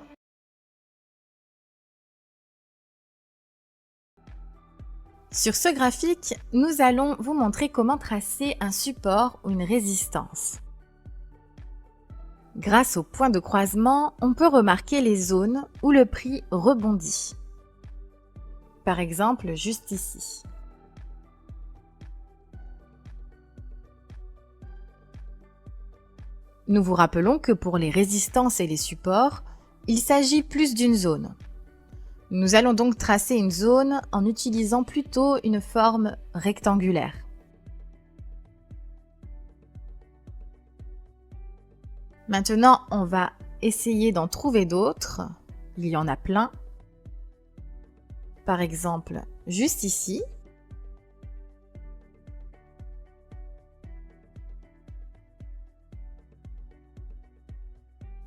Sur ce graphique, nous allons vous montrer comment tracer un support ou une résistance. Grâce au point de croisement, on peut remarquer les zones où le prix rebondit. Par exemple, juste ici. Nous vous rappelons que pour les résistances et les supports, il s'agit plus d'une zone. Nous allons donc tracer une zone en utilisant plutôt une forme rectangulaire. Maintenant, on va essayer d'en trouver d'autres. Il y en a plein. Par exemple, juste ici.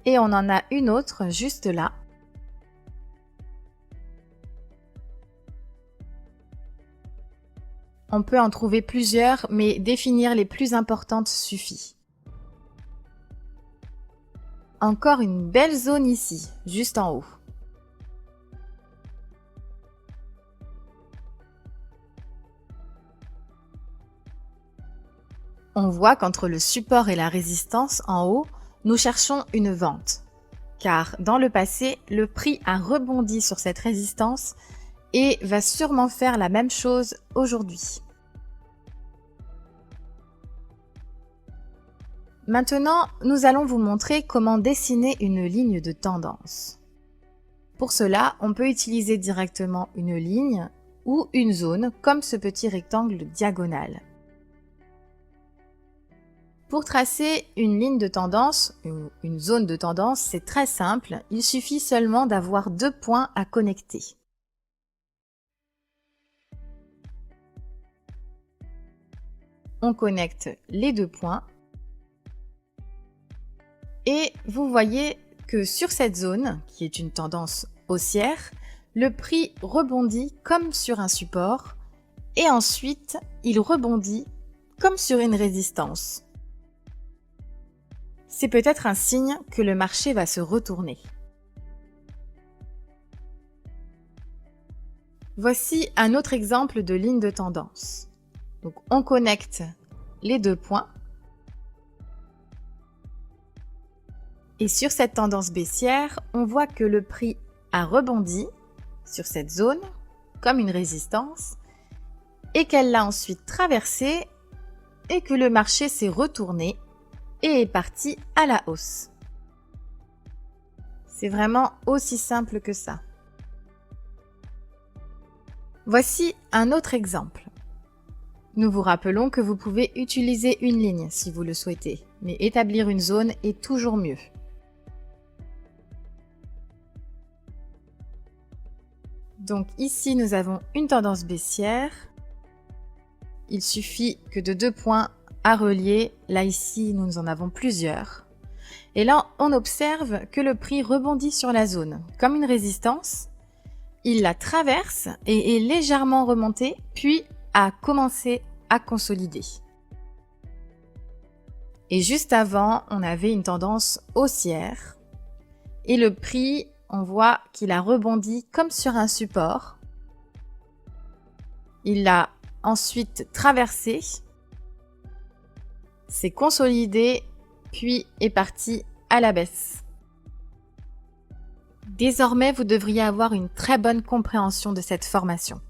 Et on en a une autre juste là. On peut en trouver plusieurs, mais définir les plus importantes suffit. Encore une belle zone ici, juste en haut. On voit qu'entre le support et la résistance en haut, nous cherchons une vente. Car dans le passé, le prix a rebondi sur cette résistance et va sûrement faire la même chose aujourd'hui. Maintenant, nous allons vous montrer comment dessiner une ligne de tendance. Pour cela, on peut utiliser directement une ligne ou une zone comme ce petit rectangle diagonal. Pour tracer une ligne de tendance, une zone de tendance, c'est très simple. Il suffit seulement d'avoir 2 points à connecter. On connecte les 2 points. Et vous voyez que sur cette zone, qui est une tendance haussière, le prix rebondit comme sur un support et ensuite il rebondit comme sur une résistance. C'est peut-être un signe que le marché va se retourner. Voici un autre exemple de ligne de tendance. Donc on connecte les 2 points. Et sur cette tendance baissière, on voit que le prix a rebondi sur cette zone comme une résistance et qu'elle l'a ensuite traversée et que le marché s'est retourné et est parti à la hausse. C'est vraiment aussi simple que ça. Voici un autre exemple. Nous vous rappelons que vous pouvez utiliser une ligne si vous le souhaitez, mais établir une zone est toujours mieux. Donc ici, nous avons une tendance baissière. Il suffit que de 2 points à relier. Là, ici, nous en avons plusieurs. Et là, on observe que le prix rebondit sur la zone comme une résistance. Il la traverse et est légèrement remonté, puis a commencé à consolider. Et juste avant, on avait une tendance haussière. Et le prix, on voit qu'il a rebondi comme sur un support. Il l'a ensuite traversé, s'est consolidé, puis est parti à la baisse. Désormais, vous devriez avoir une très bonne compréhension de cette formation.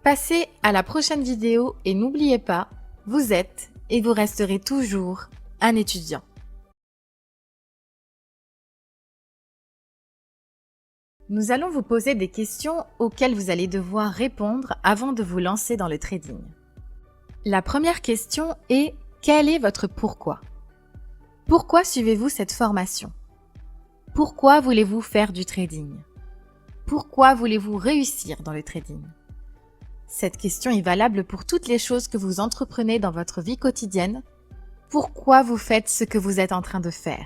Passez à la prochaine vidéo et n'oubliez pas, vous êtes et vous resterez toujours un étudiant. Nous allons vous poser des questions auxquelles vous allez devoir répondre avant de vous lancer dans le trading. La première question est: quel est votre pourquoi? Pourquoi suivez-vous cette formation? Pourquoi voulez-vous faire du trading? Pourquoi voulez-vous réussir dans le trading? Cette question est valable pour toutes les choses que vous entreprenez dans votre vie quotidienne. Pourquoi vous faites ce que vous êtes en train de faire?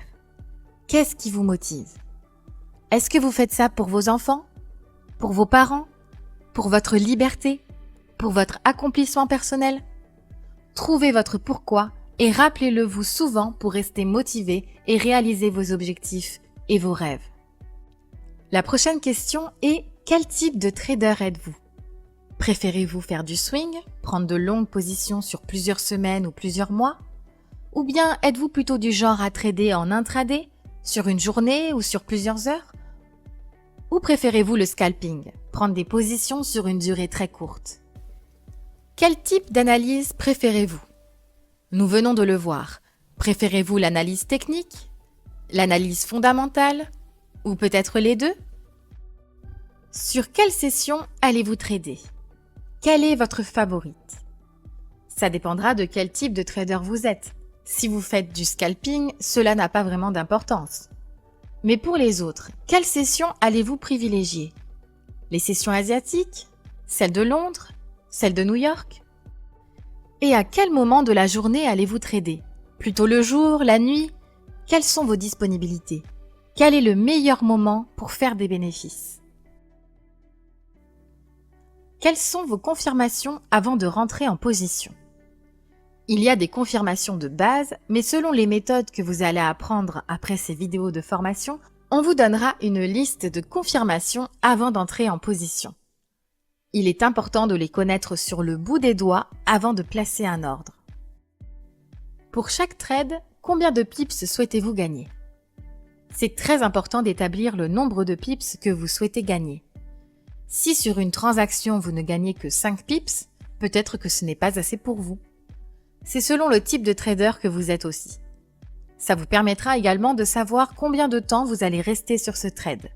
Qu'est-ce qui vous motive? Est-ce que vous faites ça pour vos enfants? Pour vos parents? Pour votre liberté? Pour votre accomplissement personnel? Trouvez votre pourquoi et rappelez-le vous souvent pour rester motivé et réaliser vos objectifs et vos rêves. La prochaine question est: quel type de trader êtes-vous? Préférez-vous faire du swing, prendre de longues positions sur plusieurs semaines ou plusieurs mois? Ou bien êtes-vous plutôt du genre à trader en intraday, sur une journée ou sur plusieurs heures? Ou préférez-vous le scalping, prendre des positions sur une durée très courte? Quel type d'analyse préférez-vous? Nous venons de le voir. Préférez-vous l'analyse technique, l'analyse fondamentale ou peut-être les deux? Sur quelle session allez-vous trader? Quelle est votre favorite? Ça dépendra de quel type de trader vous êtes. Si vous faites du scalping, cela n'a pas vraiment d'importance. Mais pour les autres, quelle session allez-vous privilégier? Les sessions asiatiques? Celles de Londres? Celles de New York? Et à quel moment de la journée allez-vous trader? Plutôt le jour, la nuit? Quelles sont vos disponibilités? Quel est le meilleur moment pour faire des bénéfices? Quelles sont vos confirmations avant de rentrer en position? Il y a des confirmations de base, mais selon les méthodes que vous allez apprendre après ces vidéos de formation, on vous donnera une liste de confirmations avant d'entrer en position. Il est important de les connaître sur le bout des doigts avant de placer un ordre. Pour chaque trade, combien de pips souhaitez-vous gagner? C'est très important d'établir le nombre de pips que vous souhaitez gagner. Si sur une transaction vous ne gagnez que 5 pips, peut-être que ce n'est pas assez pour vous. C'est selon le type de trader que vous êtes aussi. Ça vous permettra également de savoir combien de temps vous allez rester sur ce trade.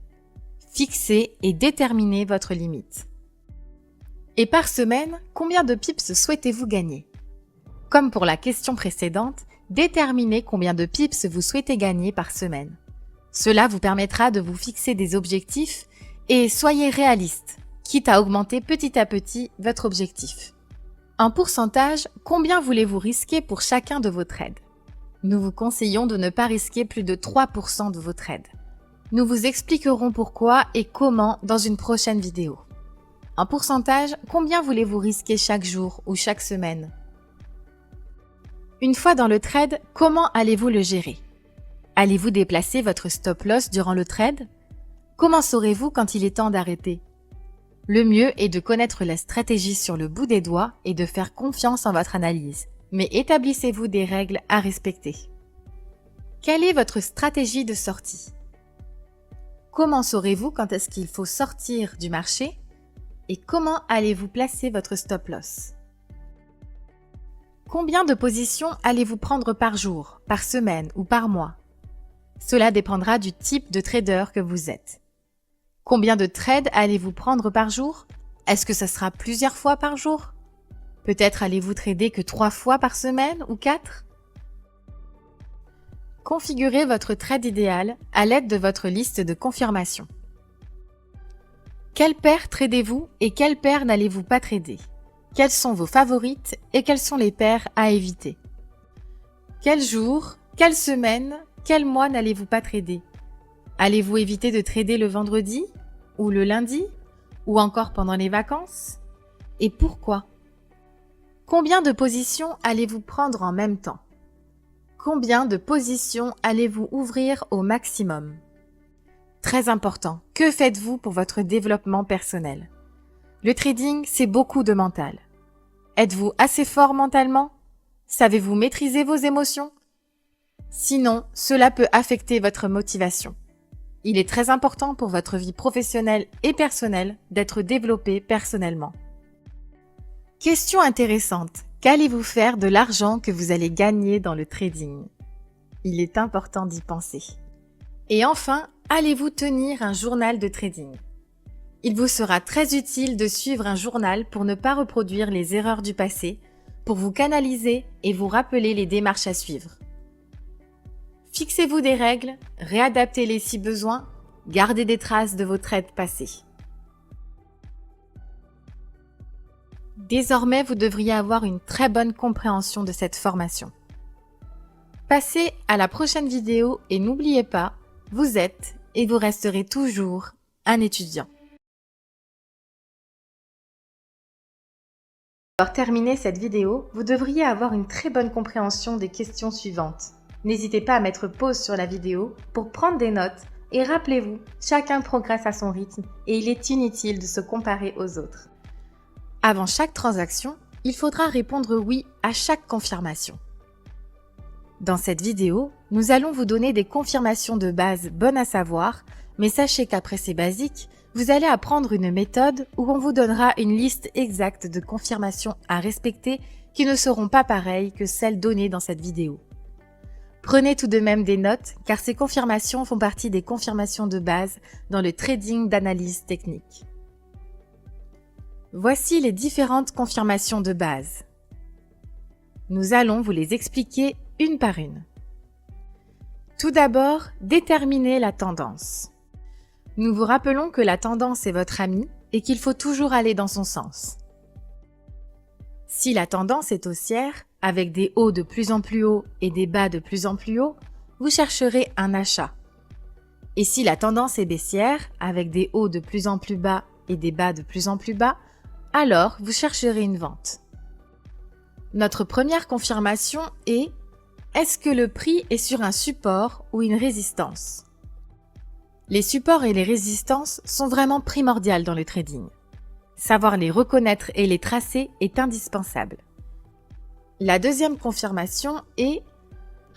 Fixez et déterminez votre limite. Et par semaine, combien de pips souhaitez-vous gagner? Comme pour la question précédente, déterminez combien de pips vous souhaitez gagner par semaine. Cela vous permettra de vous fixer des objectifs et soyez réaliste, quitte à augmenter petit à petit votre objectif. En pourcentage, combien voulez-vous risquer pour chacun de vos trades? Nous vous conseillons de ne pas risquer plus de 3% de vos trades. Nous vous expliquerons pourquoi et comment dans une prochaine vidéo. En pourcentage, combien voulez-vous risquer chaque jour ou chaque semaine? Une fois dans le trade, comment allez-vous le gérer? Allez-vous déplacer votre stop-loss durant le trade? Comment saurez-vous quand il est temps d'arrêter? Le mieux est de connaître la stratégie sur le bout des doigts et de faire confiance en votre analyse. Mais établissez-vous des règles à respecter. Quelle est votre stratégie de sortie? Comment saurez-vous quand est-ce qu'il faut sortir du marché? Et comment allez-vous placer votre stop-loss? Combien de positions allez-vous prendre par jour, par semaine ou par mois? Cela dépendra du type de trader que vous êtes. Combien de trades allez-vous prendre par jour? Est-ce que ce sera plusieurs fois par jour? Peut-être allez-vous trader que 3 fois par semaine ou 4? Configurez votre trade idéal à l'aide de votre liste de confirmation. Quelle paire tradez-vous et quelle paire n'allez-vous pas trader? Quelles sont vos favorites et quelles sont les paires à éviter? Quel jour, quelle semaine, quel mois n'allez-vous pas trader? Allez-vous éviter de trader le vendredi ou le lundi ou encore pendant les vacances? Et pourquoi? Combien de positions allez-vous prendre en même temps? Combien de positions allez-vous ouvrir au maximum? Très important, que faites-vous pour votre développement personnel? Le trading, c'est beaucoup de mental. Êtes-vous assez fort mentalement? Savez-vous maîtriser vos émotions? Sinon, cela peut affecter votre motivation. Il est très important pour votre vie professionnelle et personnelle d'être développé personnellement. Question intéressante. Qu'allez-vous faire de l'argent que vous allez gagner dans le trading? Il est important d'y penser. Et enfin, allez-vous tenir un journal de trading? Il vous sera très utile de suivre un journal pour ne pas reproduire les erreurs du passé, pour vous canaliser et vous rappeler les démarches à suivre. Fixez-vous des règles, réadaptez-les si besoin, gardez des traces de vos trades passés. Désormais, vous devriez avoir une très bonne compréhension de cette formation. Passez à la prochaine vidéo et n'oubliez pas, vous êtes et vous resterez toujours un étudiant. Pour terminer cette vidéo, vous devriez avoir une très bonne compréhension des questions suivantes. N'hésitez pas à mettre pause sur la vidéo pour prendre des notes et rappelez-vous, chacun progresse à son rythme et il est inutile de se comparer aux autres. Avant chaque transaction, il faudra répondre oui à chaque confirmation. Dans cette vidéo, nous allons vous donner des confirmations de base bonnes à savoir, mais sachez qu'après ces basiques, vous allez apprendre une méthode où on vous donnera une liste exacte de confirmations à respecter qui ne seront pas pareilles que celles données dans cette vidéo. Prenez tout de même des notes car ces confirmations font partie des confirmations de base dans le trading d'analyse technique. Voici les différentes confirmations de base. Nous allons vous les expliquer une par une. Tout d'abord, déterminez la tendance. Nous vous rappelons que la tendance est votre amie et qu'il faut toujours aller dans son sens. Si la tendance est haussière, avec des hauts de plus en plus hauts et des bas de plus en plus hauts, vous chercherez un achat. Et si la tendance est baissière, avec des hauts de plus en plus bas et des bas de plus en plus bas, alors vous chercherez une vente. Notre première confirmation est: est-ce que le prix est sur un support ou une résistance? Les supports et les résistances sont vraiment primordiales dans le trading. Savoir les reconnaître et les tracer est indispensable. La deuxième confirmation est: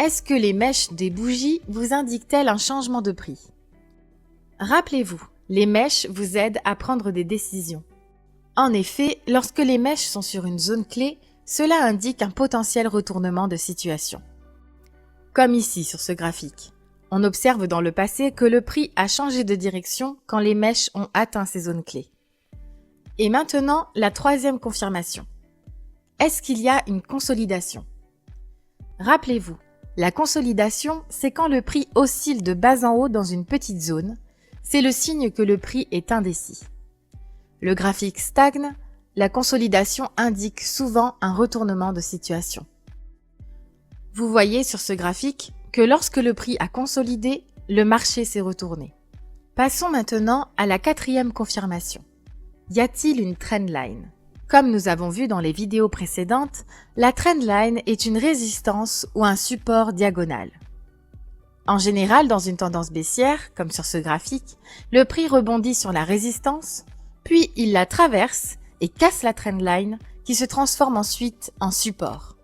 est-ce que les mèches des bougies vous indiquent-elles un changement de prix? Rappelez-vous, les mèches vous aident à prendre des décisions. En effet, lorsque les mèches sont sur une zone clé, cela indique un potentiel retournement de situation. Comme ici sur ce graphique. On observe dans le passé que le prix a changé de direction quand les mèches ont atteint ces zones clés. Et maintenant, la troisième confirmation. Est-ce qu'il y a une consolidation? Rappelez-vous, la consolidation, c'est quand le prix oscille de bas en haut dans une petite zone. C'est le signe que le prix est indécis. Le graphique stagne, la consolidation indique souvent un retournement de situation. Vous voyez sur ce graphique que lorsque le prix a consolidé, le marché s'est retourné. Passons maintenant à la quatrième confirmation. Y a-t-il une trendline? Comme nous avons vu dans les vidéos précédentes, la trendline est une résistance ou un support diagonal. En général, dans une tendance baissière, comme sur ce graphique, le prix rebondit sur la résistance, puis il la traverse et casse la trendline qui se transforme ensuite en support.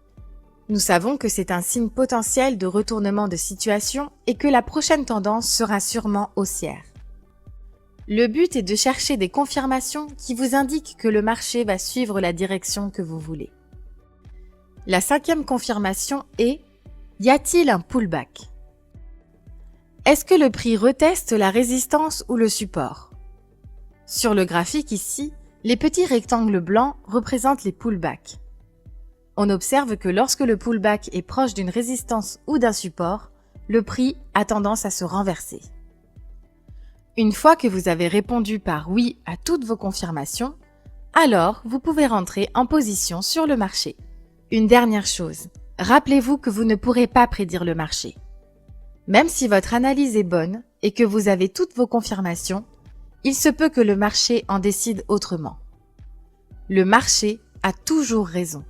Nous savons que c'est un signe potentiel de retournement de situation et que la prochaine tendance sera sûrement haussière. Le but est de chercher des confirmations qui vous indiquent que le marché va suivre la direction que vous voulez. La cinquième confirmation est: y a-t-il un pullback? Est-ce que le prix reteste la résistance ou le support? Sur le graphique ici, les petits rectangles blancs représentent les pullbacks. On observe que lorsque le pullback est proche d'une résistance ou d'un support, le prix a tendance à se renverser. Une fois que vous avez répondu par oui à toutes vos confirmations, alors vous pouvez rentrer en position sur le marché. Une dernière chose, rappelez-vous que vous ne pourrez pas prédire le marché. Même si votre analyse est bonne et que vous avez toutes vos confirmations, il se peut que le marché en décide autrement. Le marché a toujours raison.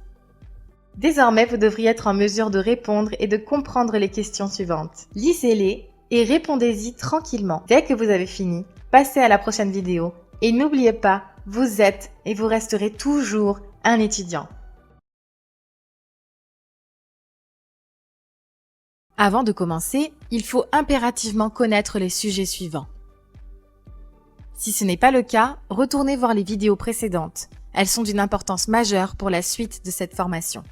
Désormais, vous devriez être en mesure de répondre et de comprendre les questions suivantes. Lisez-les et répondez-y tranquillement. Dès que vous avez fini, passez à la prochaine vidéo et n'oubliez pas, vous êtes et vous resterez toujours un étudiant. Avant de commencer, il faut impérativement connaître les sujets suivants. Si ce n'est pas le cas, retournez voir les vidéos précédentes. Elles sont d'une importance majeure pour la suite de cette formation.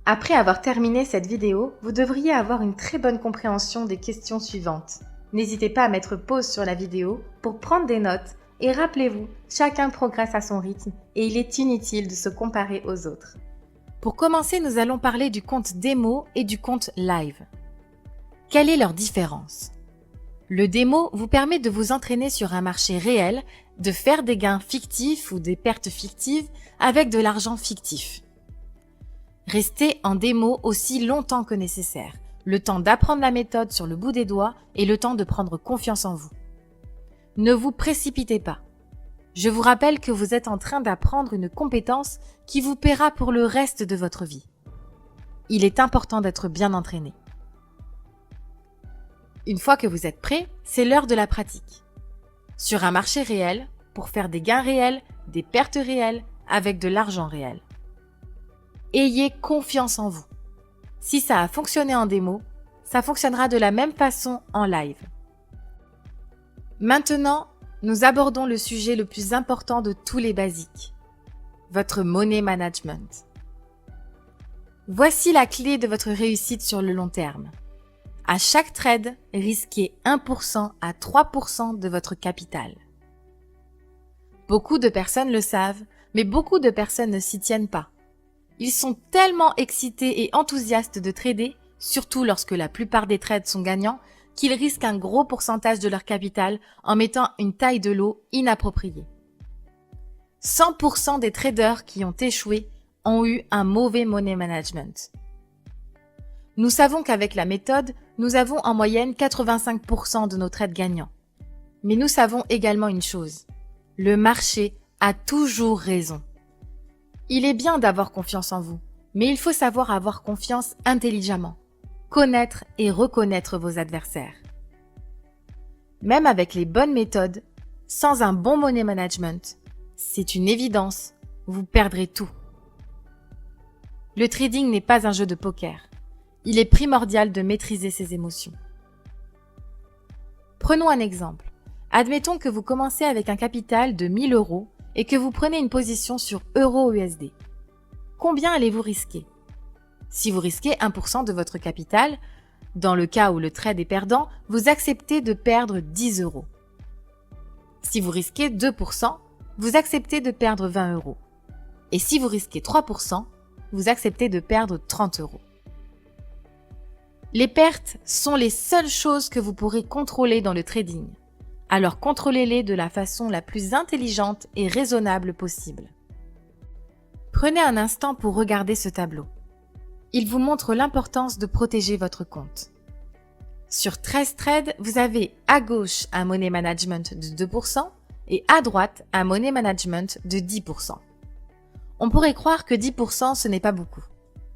Après avoir terminé cette vidéo, vous devriez avoir une très bonne compréhension des questions suivantes. N'hésitez pas à mettre pause sur la vidéo pour prendre des notes et rappelez-vous, chacun progresse à son rythme et il est inutile de se comparer aux autres. Pour commencer, nous allons parler du compte démo et du compte live. Quelle est leur différence? Le démo vous permet de vous entraîner sur un marché réel, de faire des gains fictifs ou des pertes fictives avec de l'argent fictif. Restez en démo aussi longtemps que nécessaire, le temps d'apprendre la méthode sur le bout des doigts et le temps de prendre confiance en vous. Ne vous précipitez pas. Je vous rappelle que vous êtes en train d'apprendre une compétence qui vous paiera pour le reste de votre vie. Il est important d'être bien entraîné. Une fois que vous êtes prêt, c'est l'heure de la pratique. Sur un marché réel, pour faire des gains réels, des pertes réelles, avec de l'argent réel. Ayez confiance en vous. Si ça a fonctionné en démo, ça fonctionnera de la même façon en live. Maintenant, nous abordons le sujet le plus important de tous les basiques, votre money management. Voici la clé de votre réussite sur le long terme. À chaque trade, risquez 1% à 3% de votre capital. Beaucoup de personnes le savent, mais beaucoup de personnes ne s'y tiennent pas. Ils sont tellement excités et enthousiastes de trader, surtout lorsque la plupart des trades sont gagnants, qu'ils risquent un gros pourcentage de leur capital en mettant une taille de lot inappropriée. 100% des traders qui ont échoué ont eu un mauvais money management. Nous savons qu'avec la méthode, nous avons en moyenne 85% de nos trades gagnants. Mais nous savons également une chose. Le marché a toujours raison. Il est bien d'avoir confiance en vous, mais il faut savoir avoir confiance intelligemment, connaître et reconnaître vos adversaires. Même avec les bonnes méthodes, sans un bon money management, c'est une évidence, vous perdrez tout. Le trading n'est pas un jeu de poker. Il est primordial de maîtriser ses émotions. Prenons un exemple. Admettons que vous commencez avec un capital de 1000 € et que vous prenez une position sur euro-USD. Combien allez-vous risquer? Si vous risquez 1% de votre capital, dans le cas où le trade est perdant, vous acceptez de perdre 10 €. Si vous risquez 2%, vous acceptez de perdre 20 €. Et si vous risquez 3%, vous acceptez de perdre 30 €. Les pertes sont les seules choses que vous pourrez contrôler dans le trading. Alors contrôlez-les de la façon la plus intelligente et raisonnable possible. Prenez un instant pour regarder ce tableau. Il vous montre l'importance de protéger votre compte. Sur 13 trades, vous avez à gauche un money management de 2% et à droite un money management de 10%. On pourrait croire que 10% ce n'est pas beaucoup.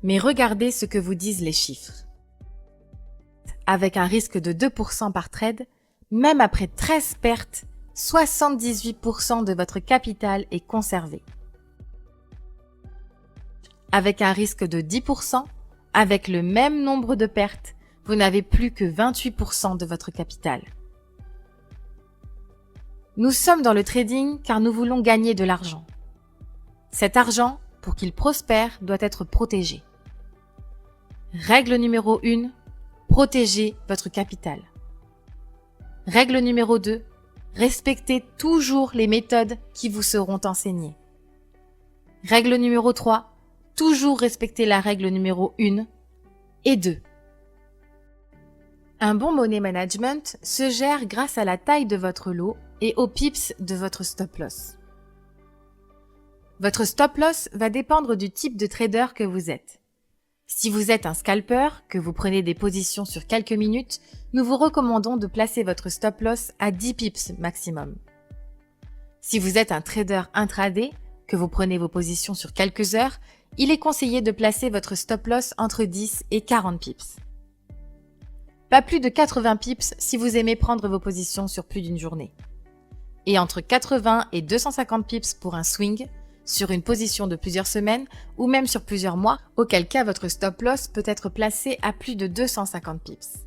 Mais regardez ce que vous disent les chiffres. Avec un risque de 2% par trade, même après 13 pertes, 78% de votre capital est conservé. Avec un risque de 10%, avec le même nombre de pertes, vous n'avez plus que 28% de votre capital. Nous sommes dans le trading car nous voulons gagner de l'argent. Cet argent, pour qu'il prospère, doit être protégé. Règle numéro 1, protégez votre capital. Règle numéro 2, respectez toujours les méthodes qui vous seront enseignées. Règle numéro 3, toujours respecter la règle numéro 1 et 2. Un bon money management se gère grâce à la taille de votre lot et aux pips de votre stop loss. Votre stop loss va dépendre du type de trader que vous êtes. Si vous êtes un scalper, que vous prenez des positions sur quelques minutes, nous vous recommandons de placer votre stop loss à 10 pips maximum. Si vous êtes un trader intraday, que vous prenez vos positions sur quelques heures, il est conseillé de placer votre stop loss entre 10 et 40 pips. Pas plus de 80 pips si vous aimez prendre vos positions sur plus d'une journée. Et entre 80 et 250 pips pour un swing, sur une position de plusieurs semaines ou même sur plusieurs mois, auquel cas votre stop loss peut être placé à plus de 250 pips.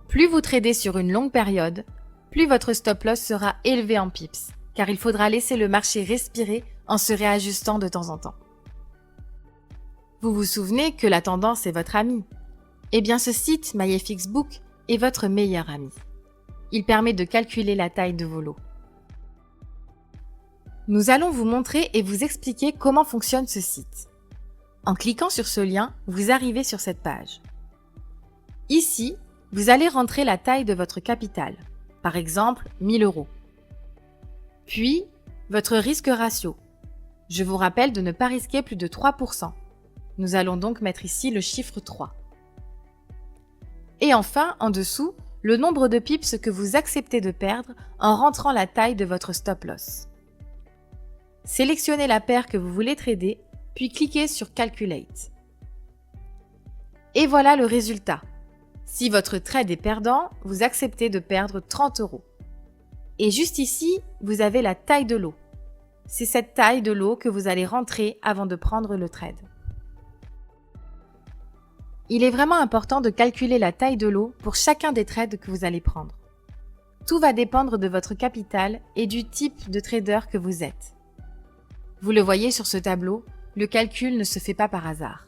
Plus vous tradez sur une longue période, plus votre stop loss sera élevé en pips, car il faudra laisser le marché respirer en se réajustant de temps en temps. Vous vous souvenez que la tendance est votre ami? Eh bien ce site MyFXBook est votre meilleur ami. Il permet de calculer la taille de vos lots. Nous allons vous montrer et vous expliquer comment fonctionne ce site. En cliquant sur ce lien, vous arrivez sur cette page. Ici, vous allez rentrer la taille de votre capital, par exemple 1000 €. Puis, votre risque ratio. Je vous rappelle de ne pas risquer plus de 3%. Nous allons donc mettre ici le chiffre 3. Et enfin, en dessous, le nombre de pips que vous acceptez de perdre en rentrant la taille de votre stop loss. Sélectionnez la paire que vous voulez trader, puis cliquez sur Calculate. Et voilà le résultat. Si votre trade est perdant, vous acceptez de perdre 30 €. Et juste ici, vous avez la taille de lot. C'est cette taille de lot que vous allez rentrer avant de prendre le trade. Il est vraiment important de calculer la taille de lot pour chacun des trades que vous allez prendre. Tout va dépendre de votre capital et du type de trader que vous êtes. Vous le voyez sur ce tableau, le calcul ne se fait pas par hasard.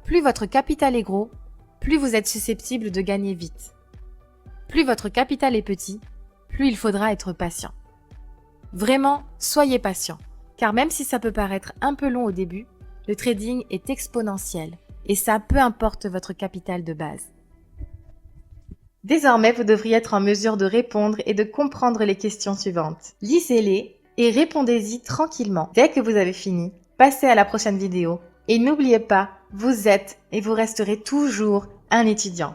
Plus votre capital est gros, plus vous êtes susceptible de gagner vite. Plus votre capital est petit, plus il faudra être patient. Vraiment, soyez patient, car même si ça peut paraître un peu long au début, le trading est exponentiel et ça peu importe votre capital de base. Désormais, vous devriez être en mesure de répondre et de comprendre les questions suivantes. Lisez-les et répondez-y tranquillement. Dès que vous avez fini, passez à la prochaine vidéo et n'oubliez pas, vous êtes et vous resterez toujours un étudiant.